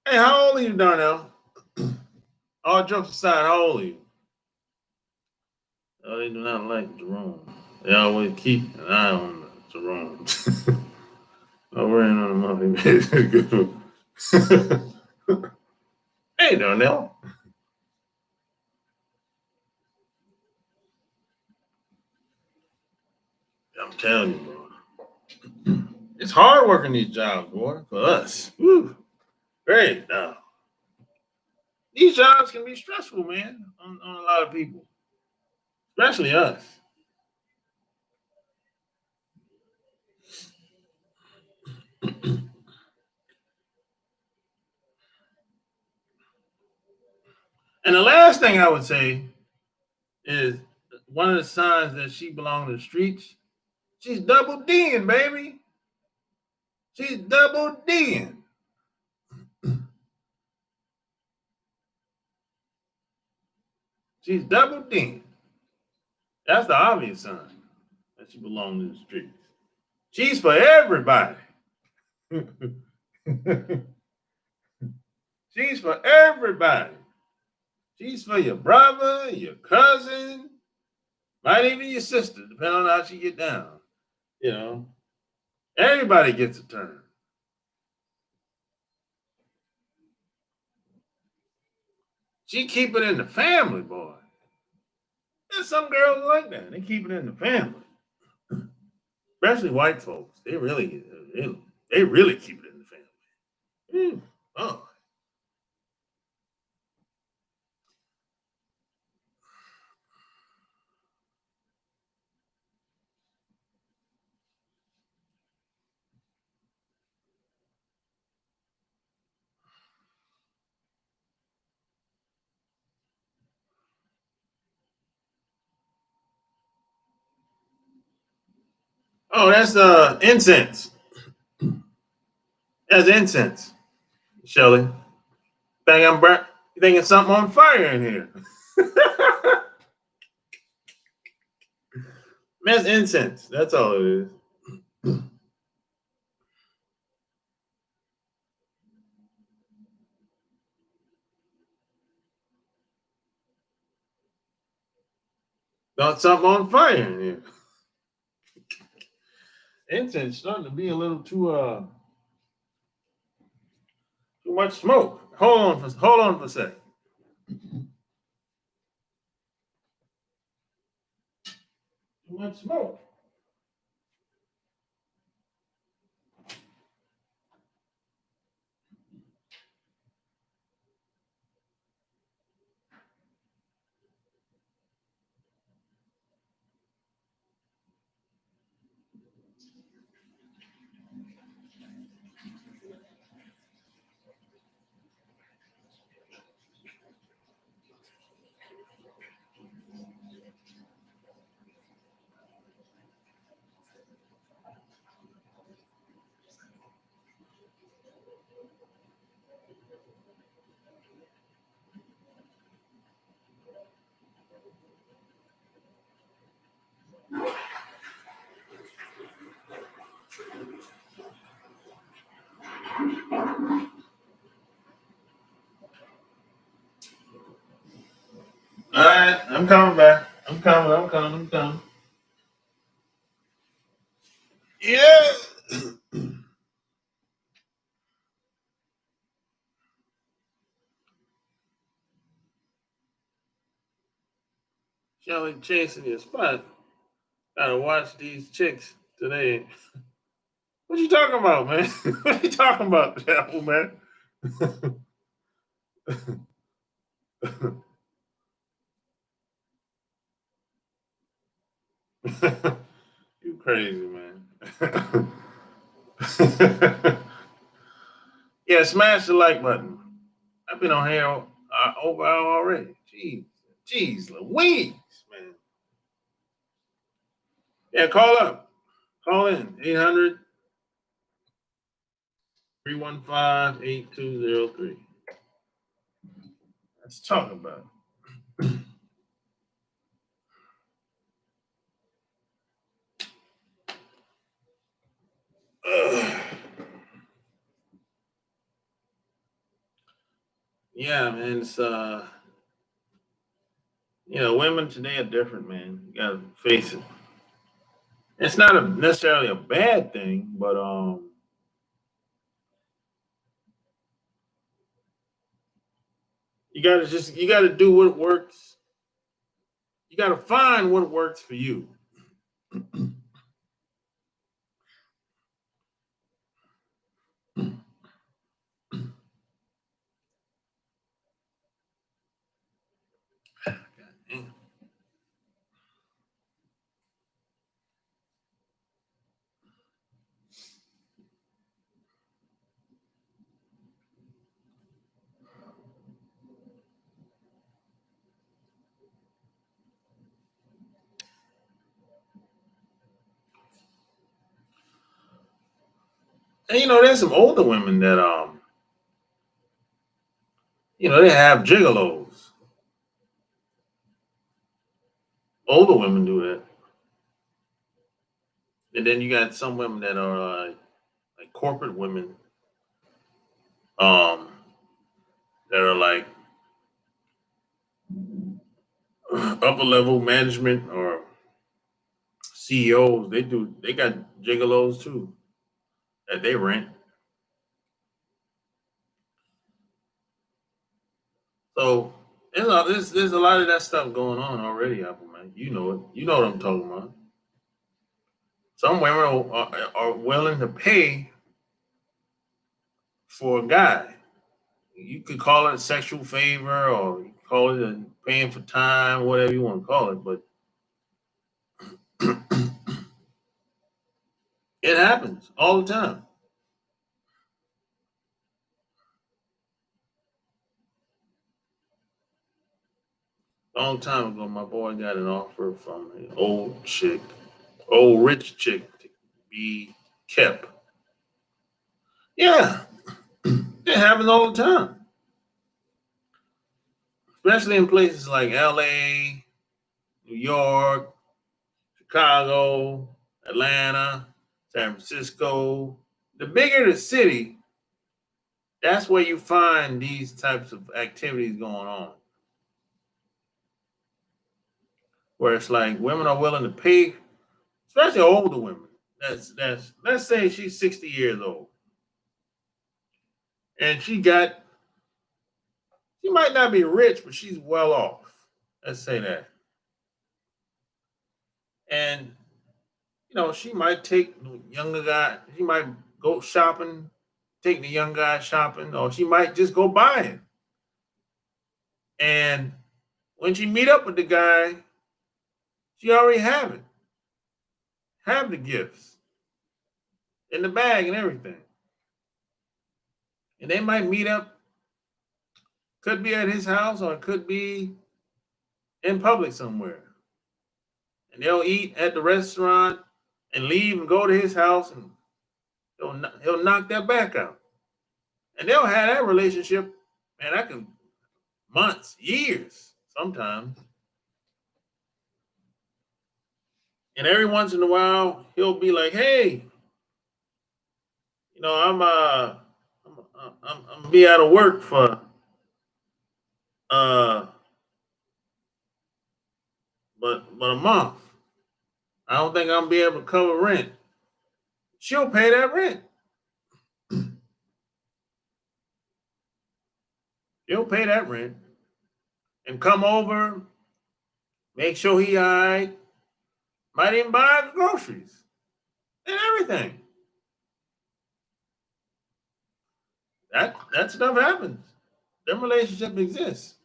Hey, how old are you, Darnell? All jokes aside, how old are you? Oh, they do not like Jerome. They always keep an eye on Jerome. Oh, we're in on the money. Hey, Darnell. I'm telling you, bro. It's hard working these jobs, boy, for us. Woo. Great. Now, these jobs can be stressful, man, on a lot of people, especially us. And the last thing I would say is one of the signs that she belongs to the streets. She's double D'ing, baby. She's double D'ing. She's double D'ing. That's the obvious sign that she belongs to the streets. She's for everybody. She's for everybody. She's for your brother, your cousin, might even your sister, depending on how she get down. You know, everybody gets a turn. She keep it in the family, boy. There's some girls like that. They keep it in the family, especially white folks. They really keep it in the family. Oh, oh, that's incense. That's incense, Shelly. You thinking something on fire in here? That's incense. That's all it is. Got something on fire in here. Incense starting to be a little too much smoke. Hold on for a second. Too much smoke. All right, I'm coming back. I'm coming. Yeah. Shelly chasing your spot. Gotta watch these chicks today. What you talking about, man? What you talking about, Apple, man? You crazy, man. Yeah, smash the like button. I've been on here over an hour already. Jeez, Louise, man. Yeah, call up. Call in 800 315 8203. Let's talk about it. Yeah, man. It's women today are different, man. You gotta face it. It's not necessarily a bad thing, but you gotta do what works. You gotta find what works for you. And there's some older women that they have gigolos. Older women do that. And then you got some women that are like corporate women, um, that are like upper level management or CEOs. They got gigolos too that they rent. So there's a lot of that stuff going on already, Apple man. You know it. You know what I'm talking about. Some women are willing to pay for a guy. You could call it a sexual favor, or you could call it paying for time, whatever you want to call it. But it happens all the time. Long time ago, my boy got an offer from an old rich chick, to be kept. Yeah, it happens all the time, especially in places like LA, New York, Chicago, Atlanta, San Francisco. The bigger the city, that's where you find these types of activities going on. Where it's like women are willing to pay, especially older women. That's let's say she's 60 years old and she might not be rich, but she's well off. Let's say that. And she might take the younger guy, she might go shopping, take the young guy shopping, or she might just go buying. And when she meet up with the guy, she already have the gifts in the bag and everything. And they might meet up, could be at his house or it could be in public somewhere. And they'll eat at the restaurant and leave and go to his house, and he'll knock their back out. And they'll have that relationship, man, that can months, years sometimes. And every once in a while, he'll be like, "Hey, I'm gonna be out of work for uh, but a month. I don't think I'm gonna be able to cover rent." She'll pay that rent. She'll pay that rent and come over, make sure he alright, might even buy the groceries and everything. That stuff happens. Them relationship exists.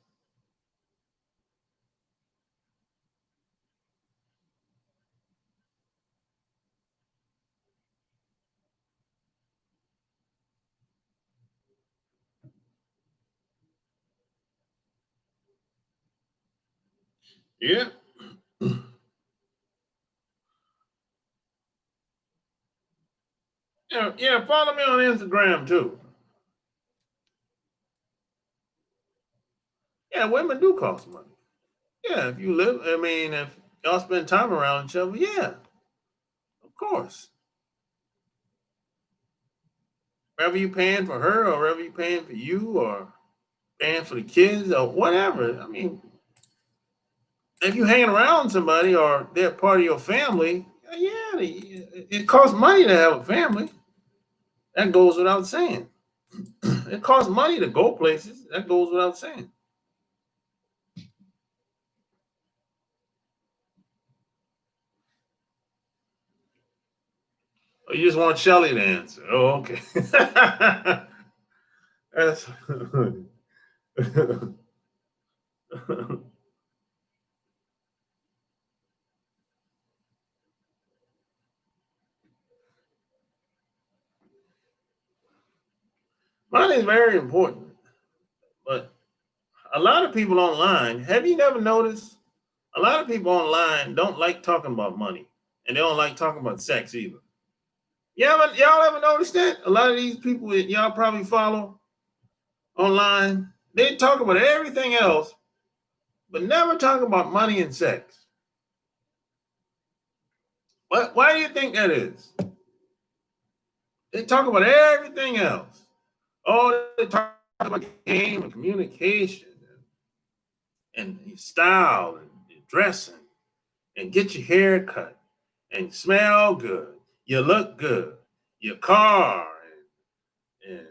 Yeah. Yeah, yeah, follow me on Instagram too. Yeah, women do cost money. Yeah, if you live, I mean, if y'all spend time around each other, yeah, of course. Whether you paying for her or whether you paying for you or paying for the kids or whatever. I mean, if you hanging around somebody or they're part of your family, yeah, it costs money to have a family. That goes without saying. It costs money to go places. That goes without saying. Oh, you just want Shelly to answer. Oh, okay. That's money is very important, but a lot of people online. Have you never noticed? A lot of people online don't like talking about money, and they don't like talking about sex either. Y'all ever noticed that? A lot of these people that y'all probably follow online, they talk about everything else, but never talk about money and sex. Why do you think that is? They talk about everything else. Oh, they talk about game and communication and your style and your dressing and get your hair cut and smell good. You look good. Your car and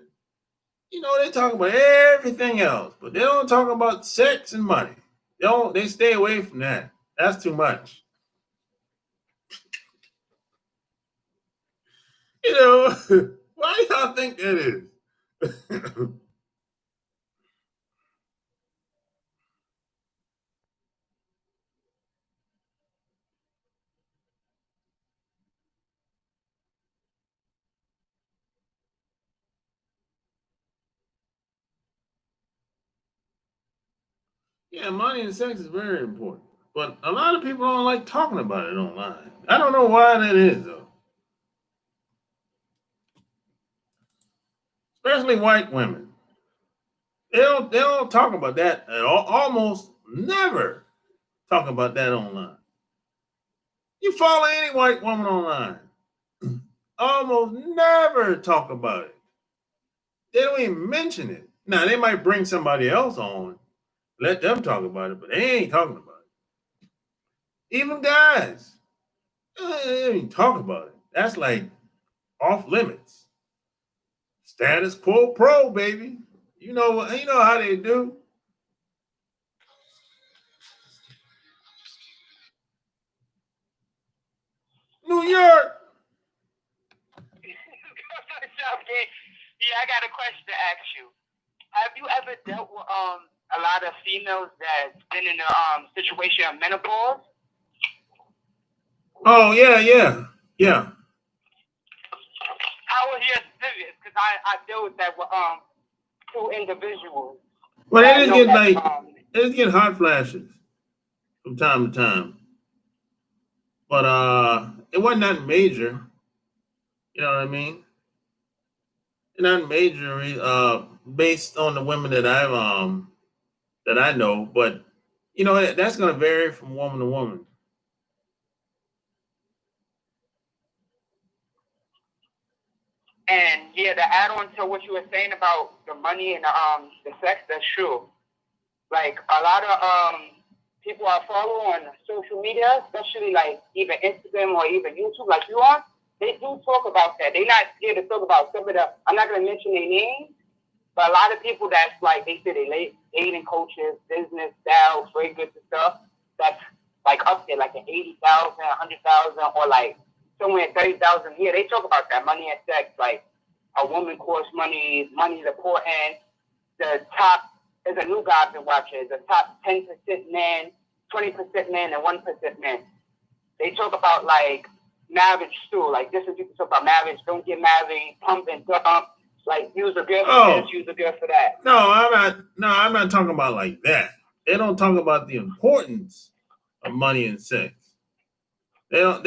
they talk about everything else, but they don't talk about sex and money. They stay away from that. That's too much. Why do y'all think that is? Yeah, money and sex is very important. But a lot of people don't like talking about it online. I don't know why that is though. Especially white women. They don't talk about that at all. Almost never talk about that online. You follow any white woman online. Almost never talk about it. They don't even mention it. Now they might bring somebody else on, let them talk about it, but they ain't talking about it. Even guys, they don't even talk about it. That's like off limits. Status quo pro, baby. You know how they do. New York. Okay. Yeah, I got a question to ask you. Have you ever dealt with a lot of females that's been in a situation of menopause? Oh yeah, yeah, yeah. How was your experience? Because I deal with that with two individuals Well, that I know that they just get hot flashes from time to time, but it wasn't that major. You know what I mean? Not major, based on the women that I know, but that's going to vary from woman to woman. and yeah, to add on to what you were saying about the money and the sex, that's true. Like a lot of people I follow on social media, especially like either Instagram or even YouTube, like you are, they do talk about that. They're not scared to talk about some of the. I'm not gonna mention their names, but a lot of people that's like they say they dating coaches, business styles, very good and stuff. That's like up there, like an 80,000, 100,000, or like somewhere 30,000 a year. They talk about that money and sex. Like a woman costs money, money is important. The top There's a new guy I've been watching. The top 10% men, 20% men, and 1% men. They talk about like marriage too. Like different people talk about marriage. Don't get married. Pump and dump. Like use a girl for this, use a girl for that. No, I'm not talking about like that. They don't talk about the importance of money and sex. They'll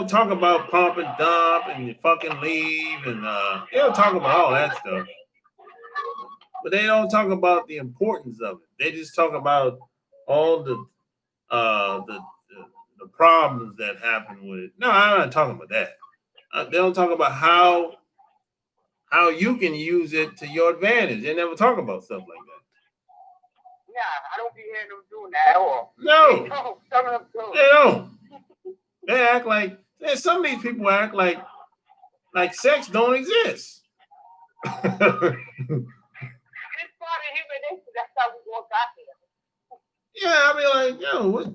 talk about pump and dump and you fucking leave and they'll talk about all that stuff. But they don't talk about the importance of it. They just talk about all the problems that happen with it. No, I'm not talking about that. They don't talk about how you can use it to your advantage. They never talk about stuff like that. Yeah, I don't be hearing them doing that at all. No, they don't. Some of them do. They don't. They act like some of these people act like sex don't exist. It's part of human nature. That's how we all got here. Yeah, I mean, like, yo, what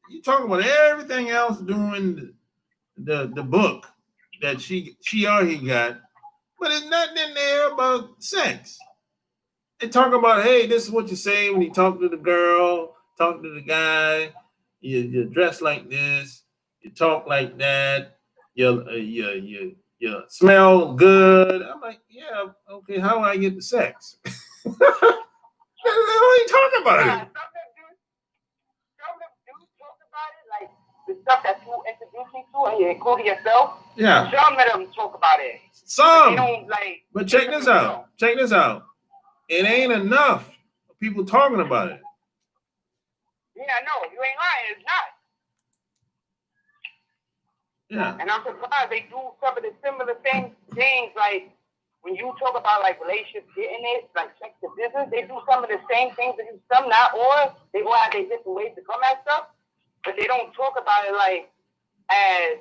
you talking about? Everything else doing the book that she or he got, but there's nothing in there about sex. They talk about, hey, this is what you say when you talk to the girl, talk to the guy. You dress like this, you talk like that, you smell good. I'm like, yeah, okay. How do I get the sex? What are you talking about? Yeah, some of them do talk about it, like the stuff that you introduce me to, and you include yourself. Yeah. Some of them talk about it. Some. They don't like. But check this out. Check this out. It ain't enough of people talking about it. Yeah, no, you ain't lying. It's not. Yeah. And I'm surprised they do some of the similar things like when you talk about like relationships, getting it, like sex to business, they do some of the same things that do some, not all. They all have their different ways to come at stuff, but they don't talk about it like as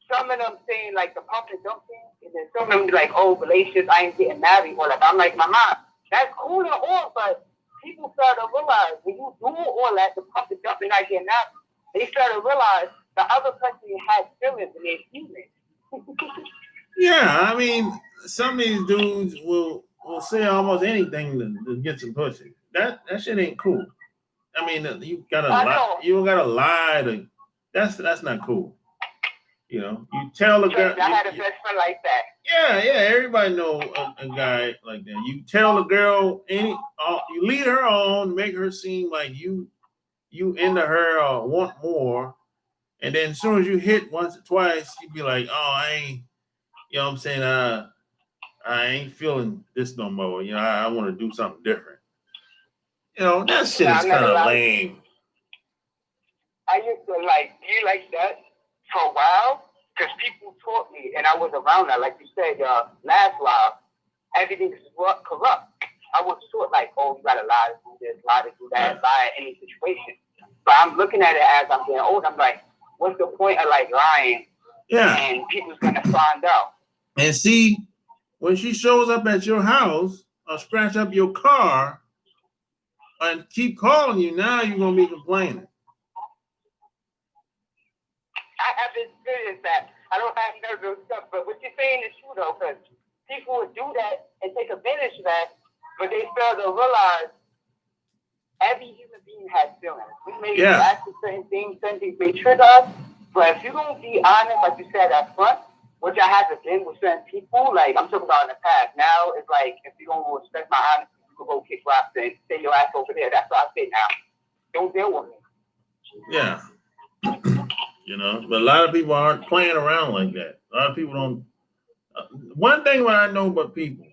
some of them saying like the pump and dump thing, and then some of them be like, oh, relationships, I ain't getting married, or like I'm like my mom. That's cool and all, but people start to realize when you do all that, the pump and dump and not getting married, they start to realize the other person has feelings and they're human. Yeah, I mean, some of these dudes will say almost anything to get some pussy. That shit ain't cool. I mean, you gotta lie. You gotta lie to. That's not cool. You know, you tell a girl. I had a best friend like that. Yeah. Everybody know a guy like that. You tell a girl you lead her on, make her seem like you into her or want more, and then as soon as you hit once or twice, you be like, oh, I ain't. You know what I'm saying? I ain't feeling this no more. You know, I want to do something different. You know, that shit is kind of lame. I used to be like that for a while because people taught me, and I was around that. Like you said, last live, everything is corrupt. I was taught like, oh, you gotta lie to do this, lie to do that, lie in any situation. But I'm looking at it as I'm getting old. I'm like, what's the point of like lying? Yeah. And people's gonna find out. And see, when she shows up at your house or scratch up your car and keep calling you, now you're gonna be complaining. I have experienced that. I don't have none of those stuff, but what you're saying is true though, because people would do that and take advantage of that, but they fail to realize every human being has feelings. We may react to certain things may trigger us, but if you don't be honest, like you said up front, which I haven't been with certain people, like I'm talking about in the past. Now it's like if you don't respect my honesty, you can go kick rocks and stay your ass over there. That's what I say now. Don't deal with me. Yeah. You know, but a lot of people aren't playing around like that. A lot of people don't. One thing what I know about people,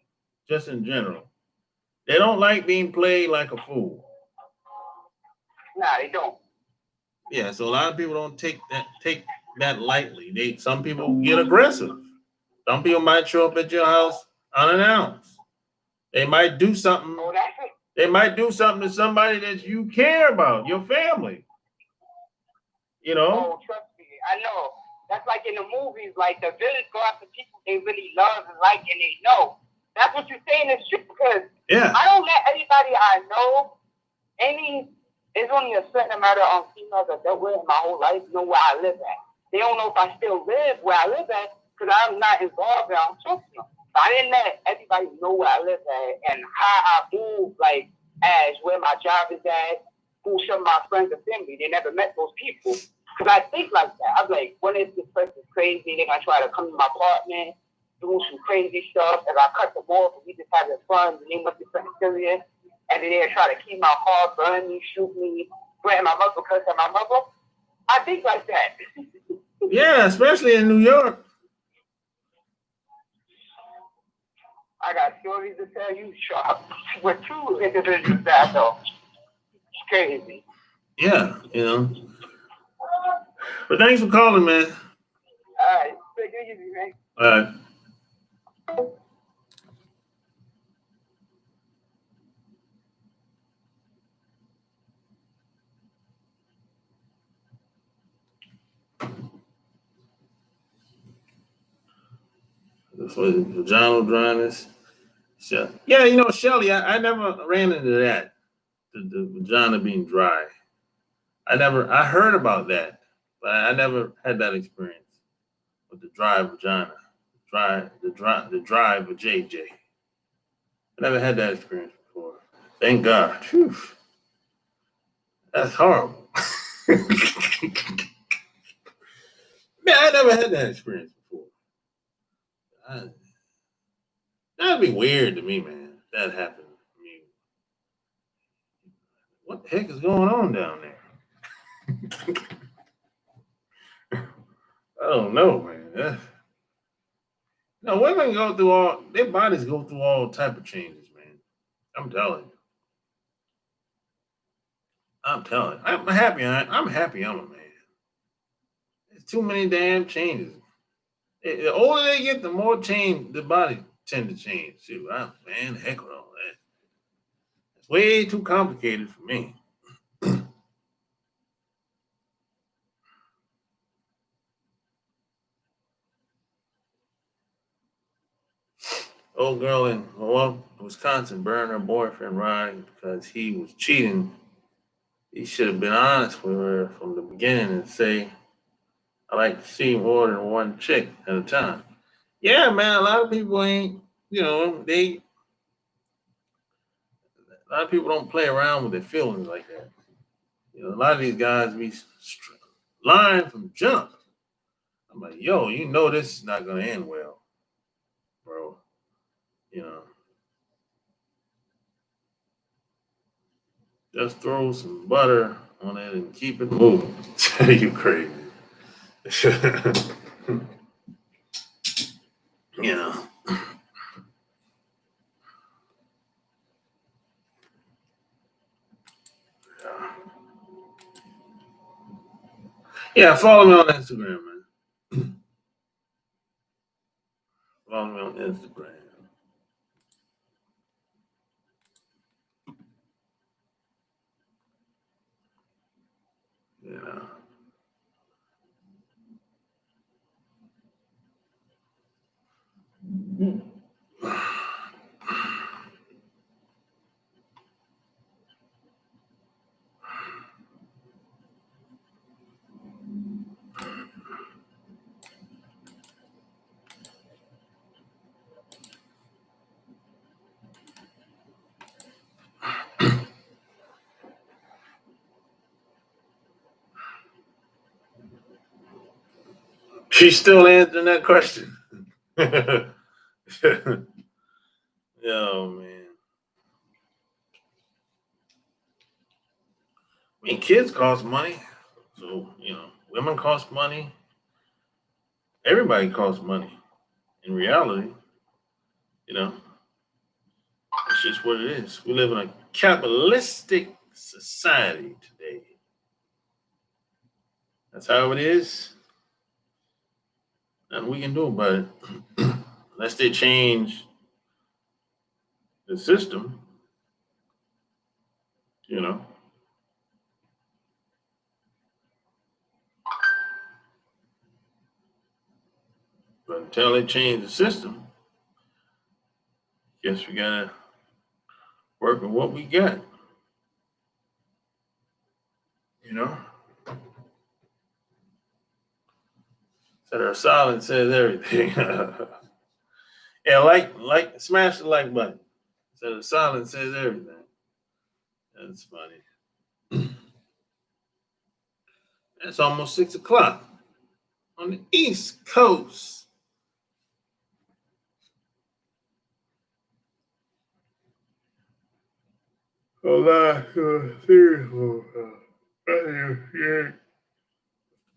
just in general, they don't like being played like a fool. Nah, they don't. Yeah, so a lot of people don't take that lightly. Some people get aggressive. Some people might show up at your house unannounced. They might do something. Oh, that's it. They might do something to somebody that you care about, your family. You know? Oh, trust me, I know. That's like in the movies, like the villains go after people they really love and like and they know. That's what you're saying is true because I don't let anybody I know there's only a certain amount of females I've dealt with in my whole life know where I live at. They don't know if I still live where I live at because I'm not involved and I don't trust them. So I didn't let everybody know where I live at and how I move, like as where my job is at, who some of my friends and family. They never met those people. Because I think like that. I'm like, when is this person crazy? They're gonna try to come to my apartment, doing some crazy stuff, and I cut them off and we just having fun and they must be something serious. And then they'll try to keep my car, burn me, shoot me, threaten my mother, curse at my mother. I think like that. Yeah, especially in New York. I got stories to tell you, Sharp. With two individuals that though. It's crazy. Yeah, But thanks for calling, man. All right. Take it easy, man. All right. For vaginal dryness. Yeah, Shelly, I never ran into that. The vagina being dry. I heard about that, but I never had that experience with the dry vagina. The dry vajayjay. I never had that experience before. Thank God. Whew. That's horrible. Man, I never had that experience before. That'd be weird to me, man. If that happened. I mean, what the heck is going on down there? I don't know, man. Women go through their bodies go through all type of changes, man. I'm telling you. I'm happy. I'm happy I'm a man. There's too many damn changes. The older they get, the more change the body tend to change too. Man, heck with all that. It's way too complicated for me. Old girl in Wisconsin burned her boyfriend Ryan because he was cheating. He should have been honest with her from the beginning and say, I like to see more than one chick at a time. Yeah, man, a lot of people ain't, a lot of people don't play around with their feelings like that. A lot of these guys be lying from jump. I'm like, yo, this is not going to end well, bro. You know, just throw some butter on it and keep it moving. You crazy. you know. Yeah, follow me on Instagram, man. Follow me on Instagram. You know. She's still answering that question. Oh man. I mean, kids cost money. So, women cost money. Everybody costs money. In reality, you know, it's just what it is. We live in a capitalistic society today. That's how it is. Nothing we can do about it. Unless they change the system, you know. But until they change the system, guess we gotta work with what we got. You know? Said our silence says everything. Yeah, smash the like button. So the silence says everything. That's funny. It's almost 6 o'clock on the East Coast.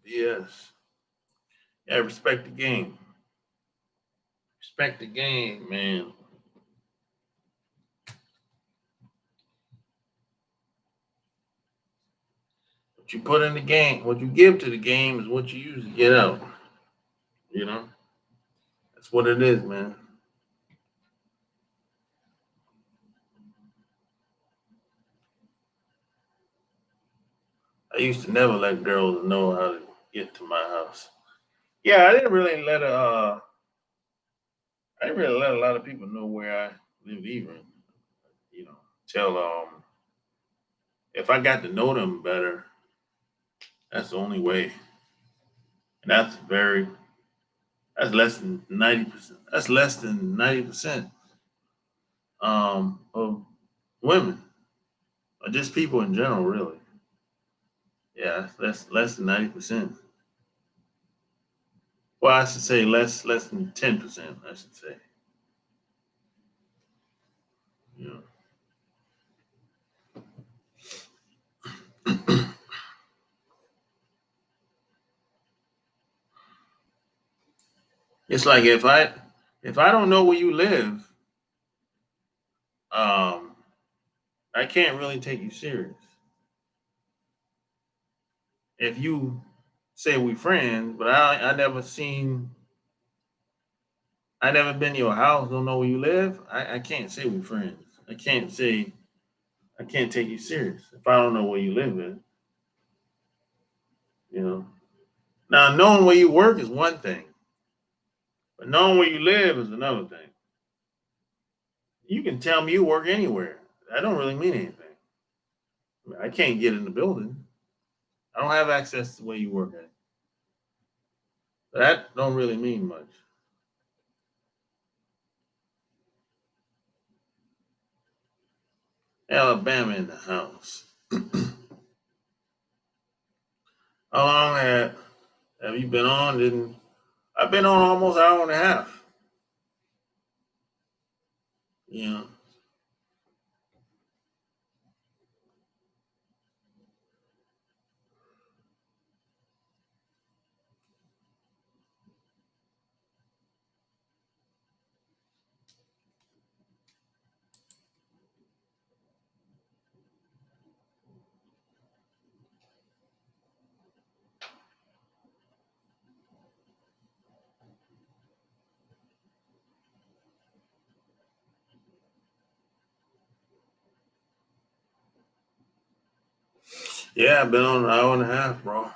Yes. Yeah, respect the game. Respect the game, man. What you put in the game, what you give to the game is what you usually get out. You know? That's what it is, man. I used to never let girls know how to get to my house. Yeah, I didn't really let a lot of people know where I live either. You know, till if I got to know them better, that's the only way. And that's less than 90%. That's less than 90% of women. Or just people in general, really. Yeah, that's less than 90%. Well, I should say less than 10%, I should say. You know. It's like if I don't know where you live, um, I can't really take you serious. If you say we friends, but I never been to your house, don't know where you live, I can't say we friends. I can't take you serious if I don't know where you live at, you know. Now knowing where you work is one thing, but knowing where you live is another thing. You can tell me you work anywhere. That don't really mean anything. I can't get in the building. I don't have access to where you work at. That don't really mean much. Alabama in the house. How long have you been on? Didn't I've been on almost an hour and a half. Yeah. Yeah, I've been on an hour and a half, bro.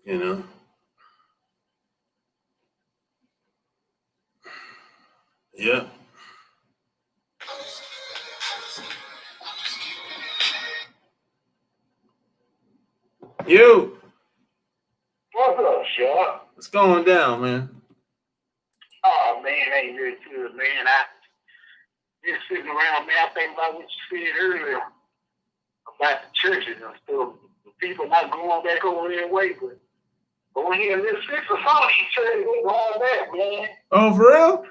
You know. Yeah. You, What's up, Sean? what's going down, man? Oh man, ain't really good, man. I just sitting around, man. I think about what you said earlier about the churches and stuff. The people not going back over their way, but when he in this six or something, he churches ain't going back, man. Oh, for real?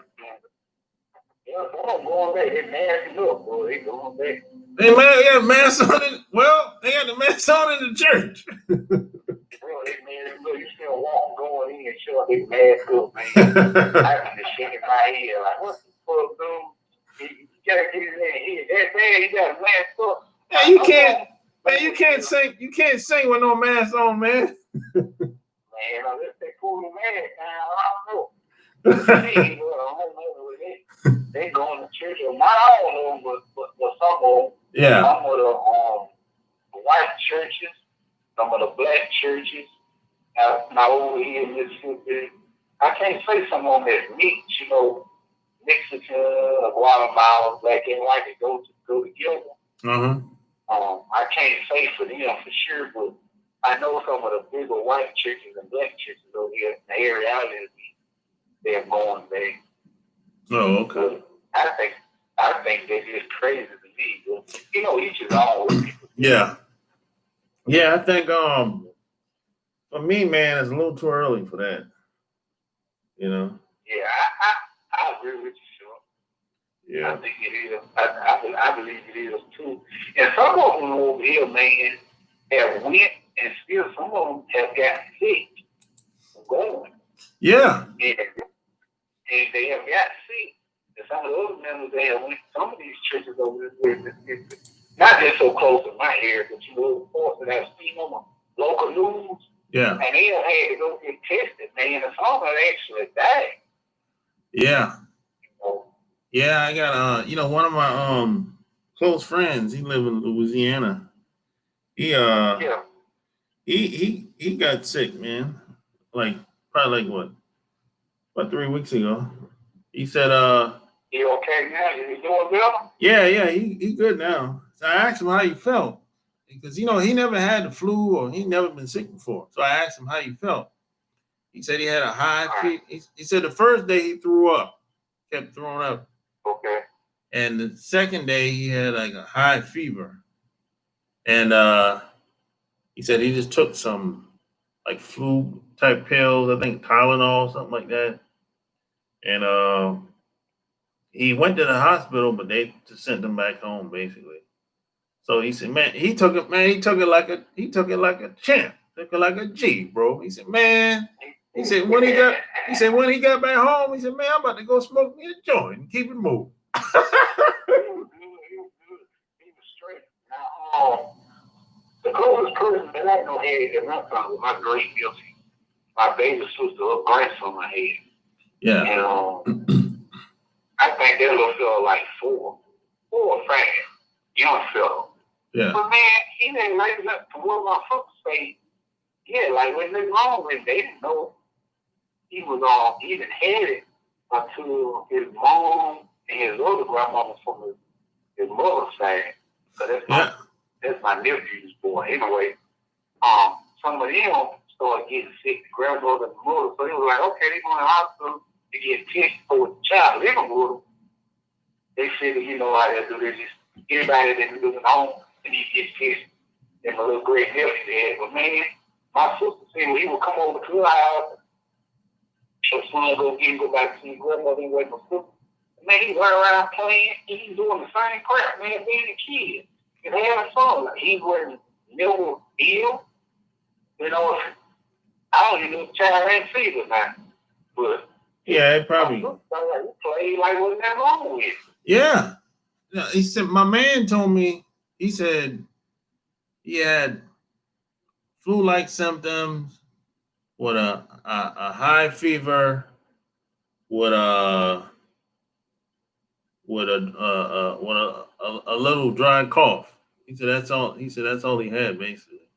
Yeah, I'm going back. They masking up, boy. They going back. They got masks on it. Well, they got the masks on in the church. Bro, they man, look, you still walk going in and show they mask up, man. I be just shaking my head like, what the fuck, dude? You gotta get in there and hit that man. You gotta mask up. Yeah, you can't. Man, you can't sing with no mask on, man. Man, unless they pull the mask down, I don't know. Hey, well, I don't know what they going to church, or not all of them, but some of them. Yeah. Some of the white churches, some of the black churches. Now over here in Mississippi, I can't say some of them that's mixed, you know, Mexican, Guatemala, black and white, they go together. Uh-huh. I can't say for them for sure, but I know some of the bigger white churches and black churches over here in the area I live in, they're going there. Oh, okay. I think they're just crazy to me. But, you know, each is own. Yeah. Yeah, I think for me, man, it's a little too early for that. You know? Yeah, I agree with you, sure. Yeah. I think it is. I believe it is too. And some of them over here, man, have went and still some of them have got sick from going. Yeah. And they have got sick. And some of the other members they have went some of these churches over this way. Not just so close to my area, but you know, of course, that I've seen on the local news. Yeah. And they have had to go get tested, man. And some of them actually died. Yeah. You know? Yeah, I got one of my close friends, he live in Louisiana. He he got sick, man. Like probably like what? 3 weeks ago. He said he okay now? Is he doing better? Yeah, he good now. So I asked him how he felt. Because he never had the flu or he never been sick before. So I asked him how he felt. He said he had a high fever. He said the first day he threw up, kept throwing up. Okay. And the second day he had like a high fever. And he said he just took some like flu type pills, I think Tylenol, something like that. And he went to the hospital, but they just sent him back home basically. So he said, man, he took it like a champ, took it like a G, bro. He said, man, he said when he got back home, he said, man, I'm about to go smoke me a joint and keep it moving. He was straight. Now, the closest person that I know had at one time was my great nephew, my baby sister, her grandson I had. Yeah. And I think that little fella like 4 or 5, young fella. Yeah. But man, he didn't raise up to what my folks say. Yeah, like when they wrong with, they didn't know he even had it until his mom and his other grandmama from his mother's side. So that's my nephew's boy. Anyway, some of them started getting sick, the grandmother and the mother. So he was like, okay, they're going to the hospital to get tested for the child living with them. They said that you know how they do this. Anybody that lives at home and he gets tested. And my little great nephew had. But man, my sister said he would come over to the house. So son go back to his grandmother and wait for food. Man, he went around playing. He's doing the same crap, man, being a kid. And having fun. Like, he wasn't never ill. You know, I don't even know if the child had fever now. But yeah, it probably he played like wasn't that wrong with it. Yeah. He said my man told me, he said he had flu-like symptoms with a high fever, with a little dry cough. He said that's all. He said that's all he had basically.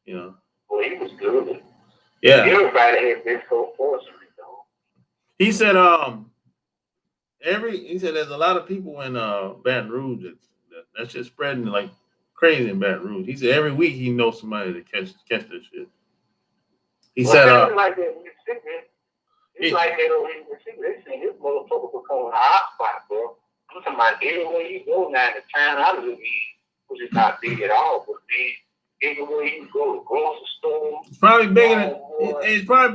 You know. Well, he was good. Yeah. Everybody had been so fortunate, though. He said he said there's a lot of people in Baton Rouge that's just spreading like crazy in Baton Rouge. He said every week he knows somebody that catch this shit. He said it's like that in Mississippi. It's like that over in Mississippi. They say this motherfucker become a hotspot, bro. I'm talking about everywhere you go now in the town I live in, which is not big at all, but man, everywhere you go, the grocery store. It's probably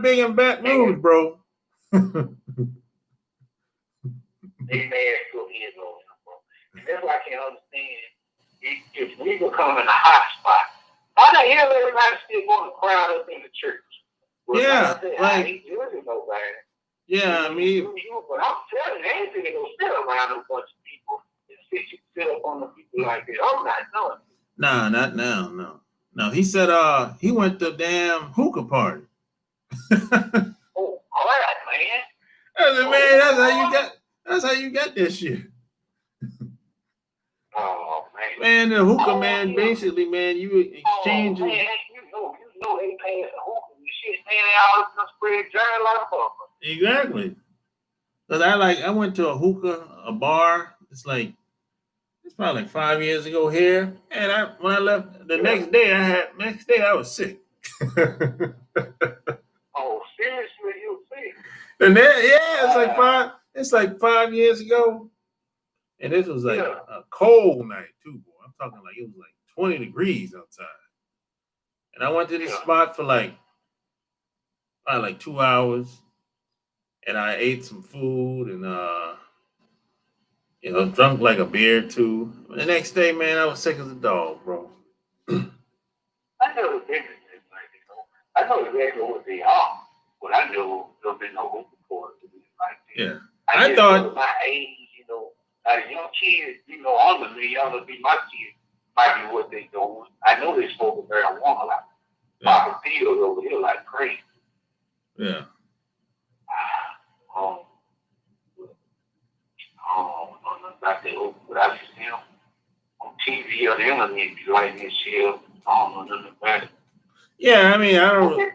big in Baton Rouge, bro. They mad still is on them, bro. And that's why I can't understand. If we become in a hot spot, why the hell everybody still want to crowd up in the church? Well, yeah, I ain't judging nobody. Yeah, I mean, but I'm telling you, anything that gonna sit around a bunch of people and sit up on the people like that. I'm not doing it. Nah, not now, no. He said he went to a damn hookah party. Oh, all right, man. I said, man, that's how you got this shit. Oh man. Man, the hookah man, basically, man, you exchange. Oh, man, you know they pay the hookah and shit, man, they all just spread germ like a fucker. Exactly. Cause I went to a hookah, a bar. It's like it's probably like 5 years ago here. And when I left the next day, I was sick. Oh, seriously, you see? And then it's like 5 years ago. And this was like Yeah. a cold night too, boy. I'm talking like it was like 20 degrees outside. And I went to this spot for probably like 2 hours, and I ate some food and drunk like a beer too. The next day, man, I was sick as a dog, bro. I never been to this place, you know. I know exactly what they are, but I never been no hoop before to be like this. Yeah. I thought my age, you know, young kids, you know, under me, younger be my kids, might be what they doing. I know they smoke marijuana like popping pills over here like crazy. Yeah. About that open, but I see them on TV or the internet, be like this shit. I don't know nothing about it. Yeah, I mean, I don't. What they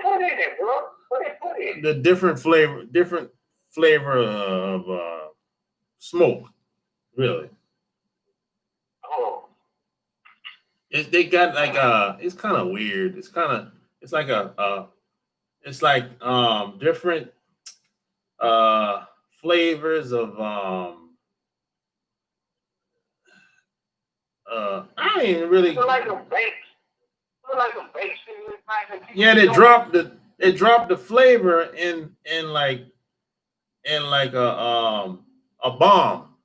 put in it, bro? What they put in? The different flavor of smoke, really. Oh. They got like it's kind of weird. It's like different flavors of I ain't really. It's like a base. Yeah, they dropped the flavor in like a bomb.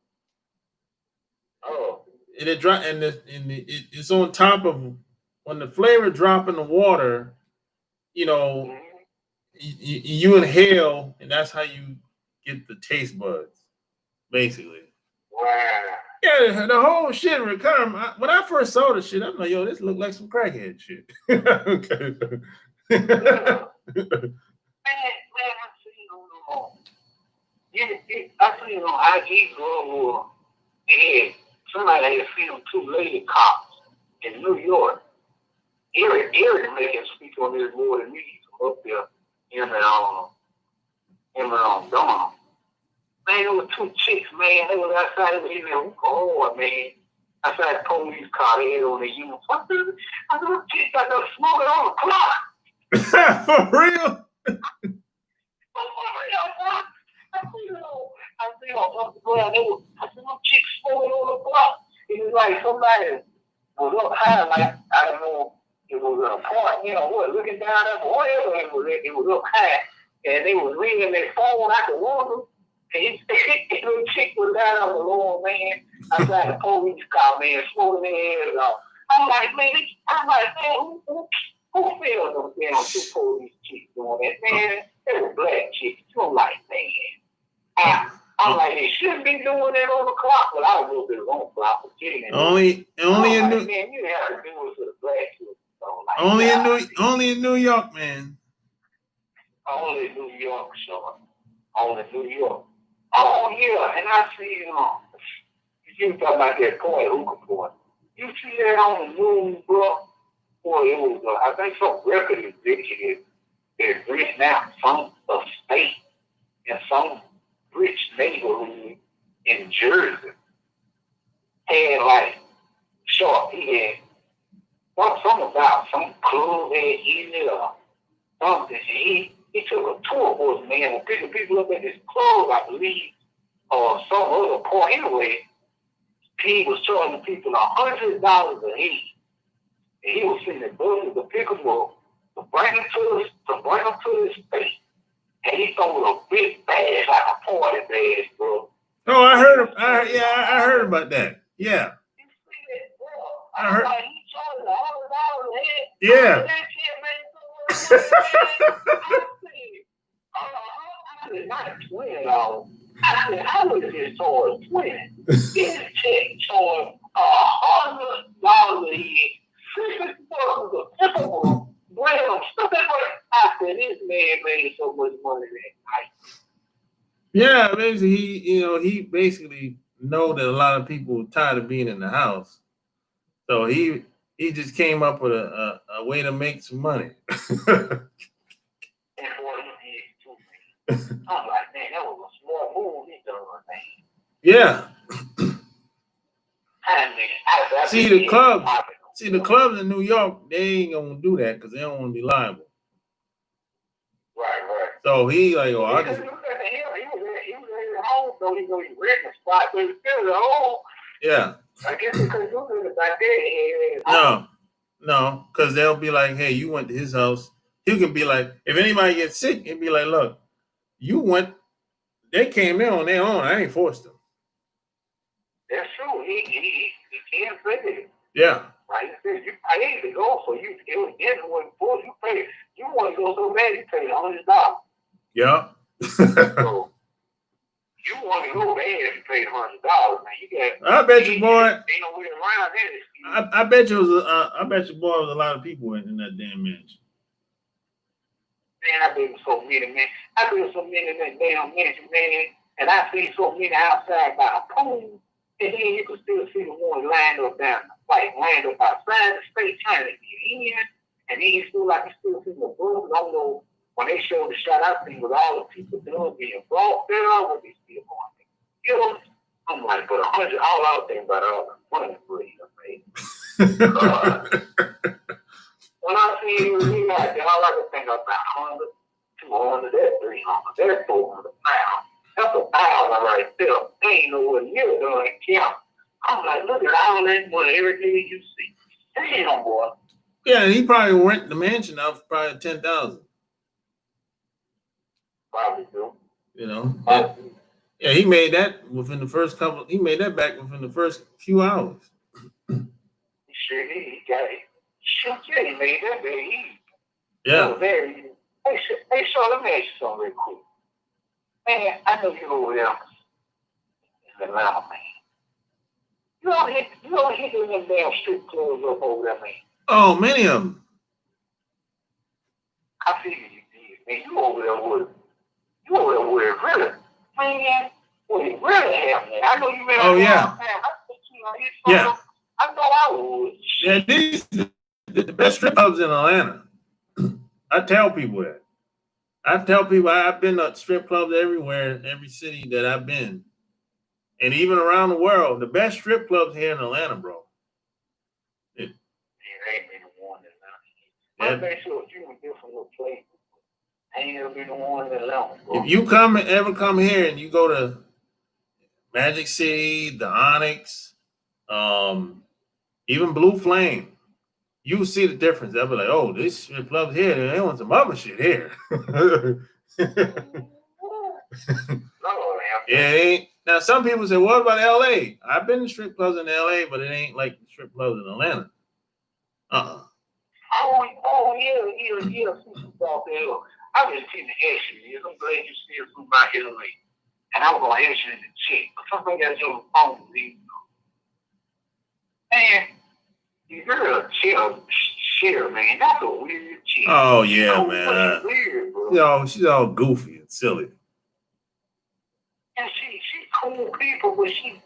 Oh. And it drop it's on top of when the flavor drop in the water. You know, you inhale, and that's how you get the taste buds, basically. Wow. Yeah, the whole shit recurring. When I first saw the shit, I'm like, yo, this look like some crackhead shit. Okay. Man, I seen on IG girl who somebody had filmed two lady cops in New York. Eric may can speak on this more than me. Up there in Dom. Man, there were two chicks, man. They was outside of the oh man. Outside the police car, they had on their uniform. I know chicks got no smoking on the clock. For real? I see them chicks smoking on the clock. It was like somebody was up high, like I don't know. It was a point, you know, looking down at the oil, it was up high, and they was reading their phone out the window, and the little chick was down on the lower, man, outside the police car, man, smoking their heads off. I'm like, man, who failed them damn two police chicks doing that, man? They were black chicks. I'm like, man. I'm like, they shouldn't be doing that on the clock, but I was a little bit wrong clock for getting it. Only in New man, you have to do it for the black chicks. Only in New York, man. Only in New York, Sean. Only in New York. Oh yeah, and I see you talking about that point, hookah point. You see that on the news, bro? Boy, it was I think some record executive that written out some estate in some rich neighborhood in Jersey had like he had something about some club had in it or something. He took a tour bus, man, and picking people up at this club, I believe, or some other point. Anyway, he was charging people $100 a head. And he was sending buses to pick them up, to bring them to the state. And he sold a big badge, like a party badge, bro. Oh, I heard about that. Yeah. You see that, bro? I heard. Like, he charged $100 a head. Yeah. That shit, man. I said, not $20. I said, I would have just charged $20. This check charged $100 a head. $50 a typical brand. I said, this man made so much money that night. Yeah, basically, he basically know that a lot of people are tired of being in the house, so he just came up with a way to make some money. I'm like, man, that was a smart move he done, man. Yeah. See the clubs. See the clubs in New York. They ain't gonna do that because they don't want to be liable. Right. So he like, oh, I Because just he was at home, so he go rent a spot, but it's still at home. yeah. I guess because you live back there. No, because they'll be like, hey, you went to his house. He can be like, if anybody gets sick, he'd be like, look, you went. They came in on their own. I ain't forced them. That's true. He can't say it. Yeah. Right. I hate to go for you. It was getting for you pay. You want to go so bad, you pay $100. Yeah. So you want to go bad if you paid $100, man. You got. I bet you, boy. Ain't no way around that. I bet you was. I bet you, boy, was a lot of people in that damn mansion. Man, I've been so many, man. I've been so many in that damn mansion, man. And I see so many outside by a pool. And then you can still see the ones lined up outside the state trying to get in. And then you feel like you still see the booms. I don't know when they showed the shot I think with all the people doing being brought there, what they still going there. You know, I'm like, but 100, all I was thinking about all the money for you, man. When I see you, like, all I can think about 100, 200, that's 300, that's 400 pounds. That's 1,000 right there. They ain't nowhere near done count. I'm like, look at all that money, everything you see. Damn, boy. Yeah, and he probably rent the mansion out for probably $10,000. Probably do. You know. Yeah, he made that within the first couple. He made that back within the first few hours. Sure, he got it. Sure, he made that very easy. Yeah. Very easy. Hey, Sean, let me ask you something real quick. Man, I know you over there in Atlanta, man. You don't hit them damn strip clubs up over there, man. Oh, many of them. I figured you did, man. You over there with really, man, what it really happening. I know you been. Oh, yeah. Yeah. I know I would. Yeah, these the best strip clubs in Atlanta. I tell people that. I tell people I've been to strip clubs everywhere, in every city that I've been. And even around the world, the best strip clubs here in Atlanta, bro. They ain't been the one in Atlanta. I'm pretty sure if you were different little places, I ain't never been the one in Atlanta, bro. If you ever come here and you go to Magic City, the Onyx, even Blue Flame, you see the difference. They'll be like, oh, this strip club here, they want some other shit here. Yeah, it ain't. Now, some people say, what about LA? I've been to strip clubs in LA, but it ain't like the strip clubs in Atlanta. Oh, yeah. I was teaching action. I'm glad you still from my LA. And I was going to ask you in the chat. But something got your phone, man, you girl, share, man. That's a weird chick. Oh, yeah, man. Weird, bro. She's all goofy and silly. And she cool people, but she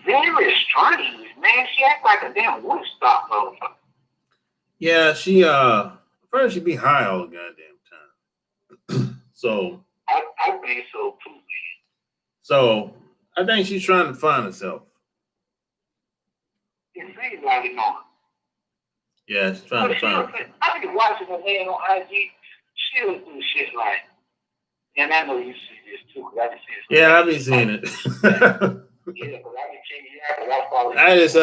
very strange, man. She act like a damn Woodstock motherfucker. Yeah, she first she'd be high all the goddamn time. So I think so too, man. So I think she's trying to find herself. It seems like it on. Yeah, she's trying to find herself. I be watching her man on IG. She'll do shit like, and I know you see this too, because I just see this. Yeah, I've been seeing it. Yeah, because I can check you out, because I follow you. I just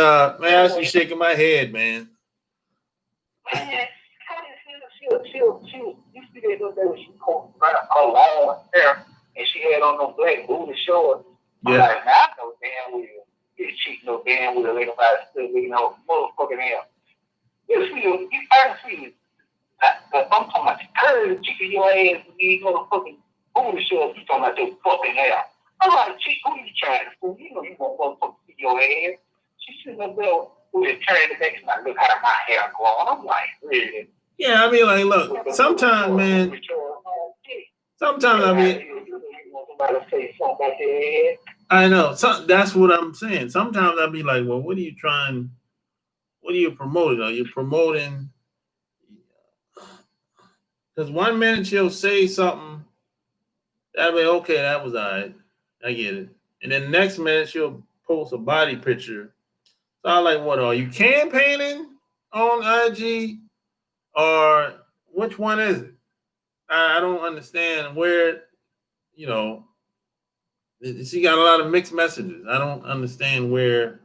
man, I just be shaking my head, man. Man, she'll you see that little day when she caught her long hair and she had on those black booty shorts. I'm like, man, I know damn well you cheat no damn well ain't nobody still looking out motherfucking hell. You see, I'm talking about the curve cheating your ass with these motherfucking booty shorts. You talking about your fucking hair. I'm like, chick, who you trying to fool? You know you want motherfuckers to see your ass. She sitting up there with it turned the neck and like, look how my hair growing. I'm like, really? Yeah, I mean, like, look, sometimes, man, sometimes, I mean, I know, that's what I'm saying. Sometimes I'll be like, well, what are you promoting? Are you promoting? Because 1 minute she'll say something, I'll be okay, that was all right, I get it. And then the next minute she'll post a body picture So I like, what are you campaigning on IG, or which one is it? I don't understand where, you know, she got a lot of mixed messages. I don't understand where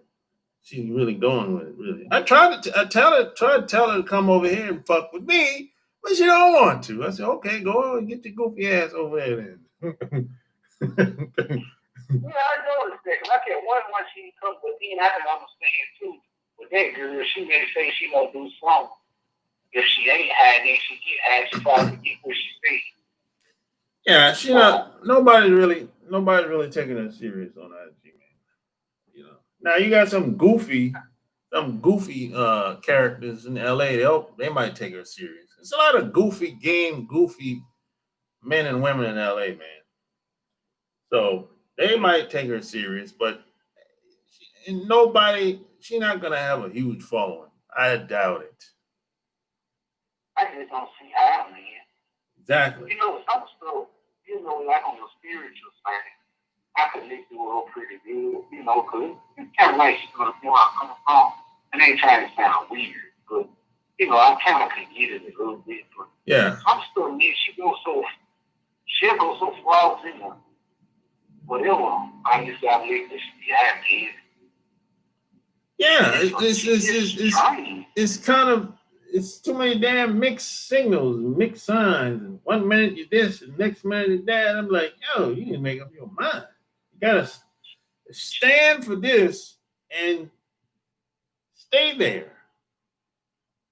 she's really going with it. Really, try to tell her to come over here and fuck with me, but she don't want to. I said, okay, go and get your goofy ass over there then. Yeah, I noticed that. I get one when she comes with me, and I can understand too. With that girl, she may say she gonna do something. If she ain't had it, she get had. She probably get what she say. Yeah, she not. Nobody's really taking her serious on IG, man. You know. Now you got some goofy characters in LA. They might take her serious. There's a lot of goofy men and women in LA, man. So they might take her serious, but she's not gonna have a huge following. I doubt it. I just don't see how, man. Exactly. You know, some stuff, like on the spiritual side, I connect to her pretty good, because it's kind of like she's going to know where I'm coming from. And I ain't trying to sound weird, but, I kind of can get it a little bit. But yeah. some stuff, man, she'll go so far in her. Whatever, I just got to let this behind me. Yeah, it's kind of, it's too many damn mixed signals, mixed signs. And 1 minute you this, and next minute you that. I'm like, yo, you need to make up your mind. You gotta stand for this and stay there.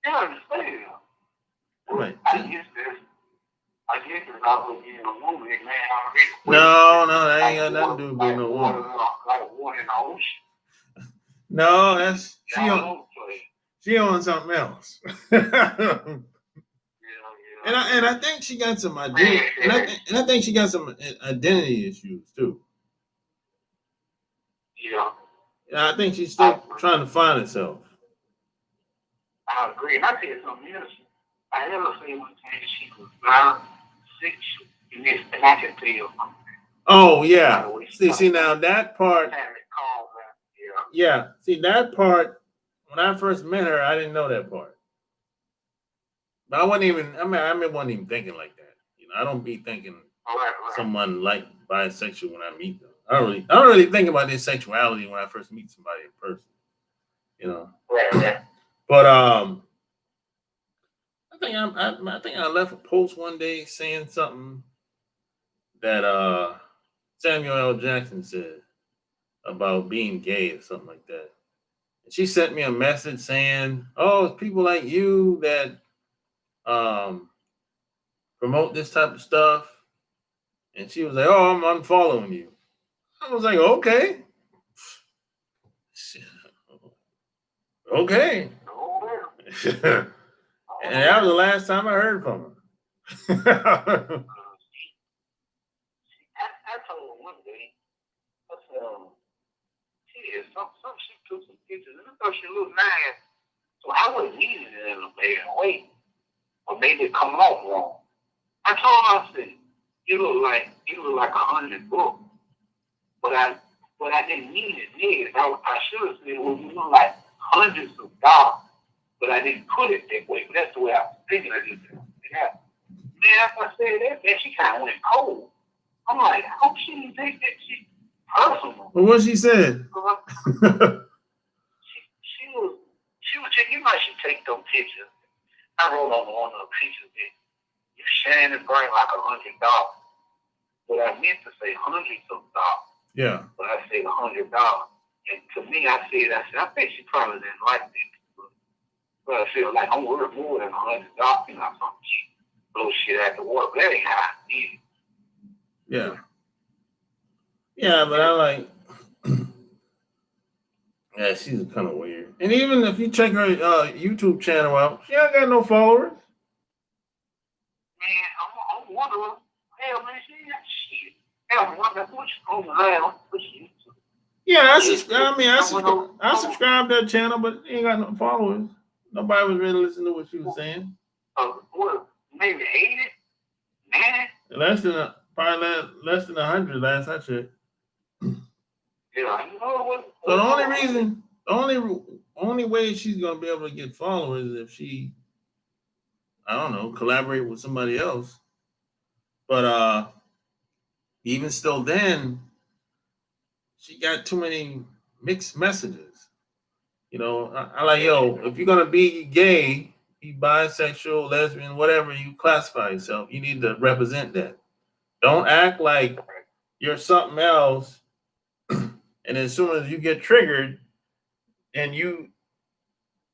Yeah, stay there. Right. I guess it's not going to be in a movie, man. No, that ain't got nothing to do with being a woman. Like a water in the ocean. No, that's she on something else. And I think she got some identity, and I think she got some identity issues too. Yeah. And I think she's still trying to find herself. I agree. And I tell you something else. I never say one time she was not sexual, and I can tell you something. Oh yeah. See now that part. Yeah. See that part. When I first met her, I didn't know that part. But I wasn't even. I wasn't even thinking like that. I don't be thinking someone like bisexual when I meet them. I don't really think about their sexuality when I first meet somebody in person. Right. But I think I left a post one day saying something that Samuel L. Jackson said about being gay or something like that. And she sent me a message saying, "Oh, it's people like you that promote this type of stuff." And she was like, "Oh, I'm unfollowing you." I was like, "Okay." Okay. And that was the last time I heard from her. I told her one day, I said, she took some pictures and I thought she looked nice. So I wasn't needing it in a bad way. Or maybe it come off wrong. I told her, I said, you look like $100 bucks. But I didn't mean it negative. I should have said, well, you look like hundreds of dollars. But I didn't put it that way. But that's the way I was thinking. I just said, yeah. Man, after I said that, man, she kind of went cold. I'm like, how she didn't take that shit personal? Well, what she said? She was just, she take them pictures. I wrote on one of the pictures that you shine and burn like $100. But I meant to say hundreds of dollars. Yeah. But I said $100. And to me, I think she probably didn't like that. But I feel like I'm worth more than $100, some cheap blow shit out the water. But that ain't how I need it. Yeah. Yeah, but I like. Yeah, she's kind of weird. And even if you check her YouTube channel out, she ain't got no followers. Man, I'm wondering. Hell, man, she ain't got shit. Hell, I'm wondering what's going on with YouTube. Yeah, I subscribed to that channel, but ain't got no followers. Nobody was really listening to what she was saying. What? Maybe 80? 90? Probably less than 100 last I checked. Yeah, I know what. So the only reason only way she's gonna be able to get followers is if she, I don't know, collaborate with somebody else. But even still, then she got too many mixed messages. I like, yo, if you're gonna be gay, be bisexual, lesbian, whatever you classify yourself, you need to represent that. Don't act like you're something else, and as soon as you get triggered, and you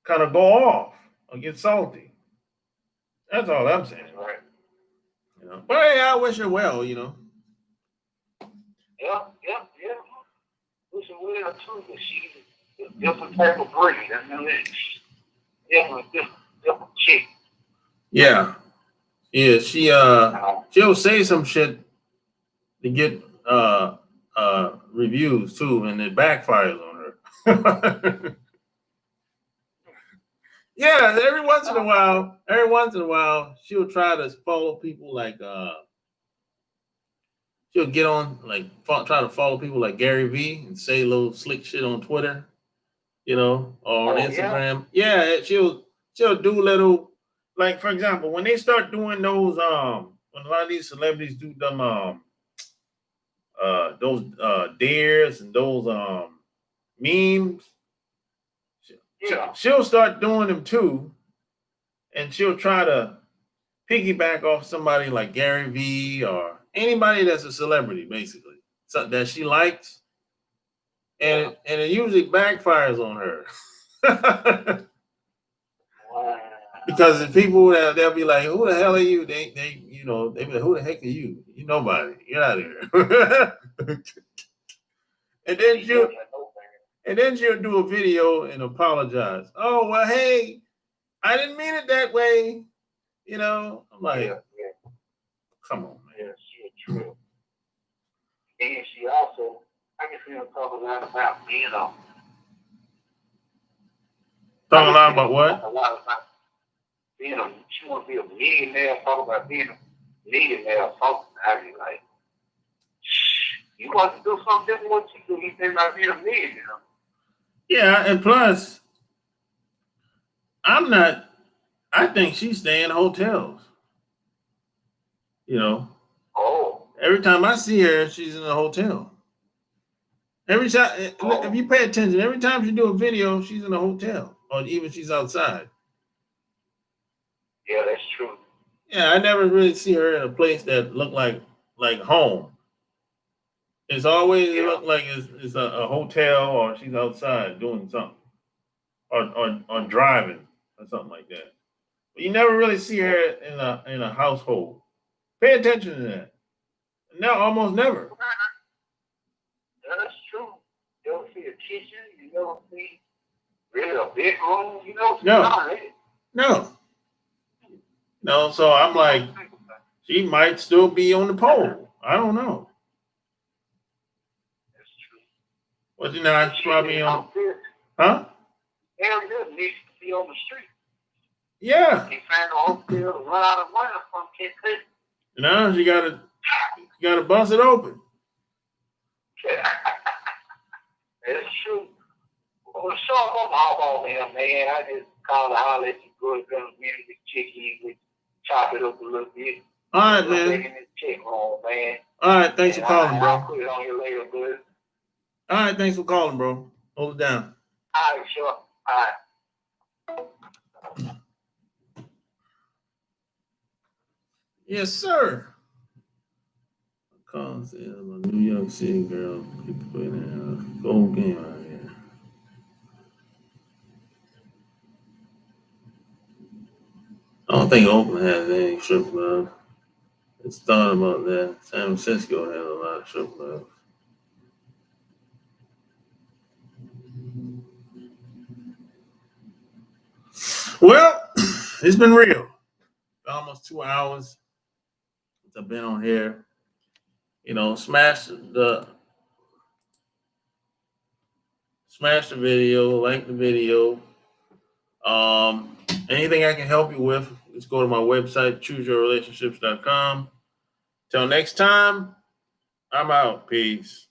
kind of go off or get salty. That's all I'm saying. Right. But hey, I wish her well. Yeah. Wish her well too, but she's a different type of breed. I mean, different chick. Yeah. She'll say some shit to get reviews too, and it backfires on her. Yeah, every once in a while, she'll try to follow people like she'll get on like try to follow people like Gary Vee and say little slick shit on Twitter, or on Instagram. Yeah, she'll do little, like, for example, when they start doing those when a lot of these celebrities do them those dares and those memes, she'll start doing them too, and she'll try to piggyback off somebody like Gary Vee or anybody that's a celebrity, basically, that she likes, and it usually backfires on her. Because the people they'll be like, "Who the hell are you?" They be like, "Who the heck are you? You nobody. Get out of here." and then she'll do a video and apologize. Oh, well, hey, I didn't mean it that way. I'm like, come on, man. Yeah, she's true. And she also, I can see her talk a lot about being Talk a lot about what? A lot about being she wants to be a millionaire, talk about being a millionaire or something. I be like, you want to do something different what you do, you think about being a millionaire. Yeah, and plus, I think she's staying in hotels. Oh. Every time I see her, she's in a hotel. Every time, if you pay attention, every time she do a video, she's in a hotel, or even she's outside. Yeah, that's true. Yeah, I never really see her in a place that look like home. It's always look like it's a hotel, or she's outside doing something, or driving or something like that. But you never really see her in a household. Pay attention to that. No, almost never. Yeah, that's true. You don't see a kitchen. You don't see really a bedroom. You don't see No. So I'm like, she might still be on the pole. I don't know. That's true. Well, it's probably on. Huh? Hell, good needs to be on the street. Yeah. He found a hotel to run out of money from Kentucky. Now you gotta bust it open. That's true. Well, so I'm all on him, man. I just called to holler at you, go to the music chicken, we chop it up a little bit. All right, man. Taking this chick home, man. All right, thanks for calling, bro. I'll put it on you later, bud. All right, thanks for calling, bro. Hold it down. All right, sure. All right. Yes, sir. Calls a New York City girl. People put in a gold game out here. I don't think Oakland has any strip clubs. It's thought about that. San Francisco has a lot of strip clubs. Well, it's been real. Almost 2 hours since I've been on here. Smash the video, like the video. Anything I can help you with, just go to my website, chooseyourrelationships.com. Till next time, I'm out. Peace.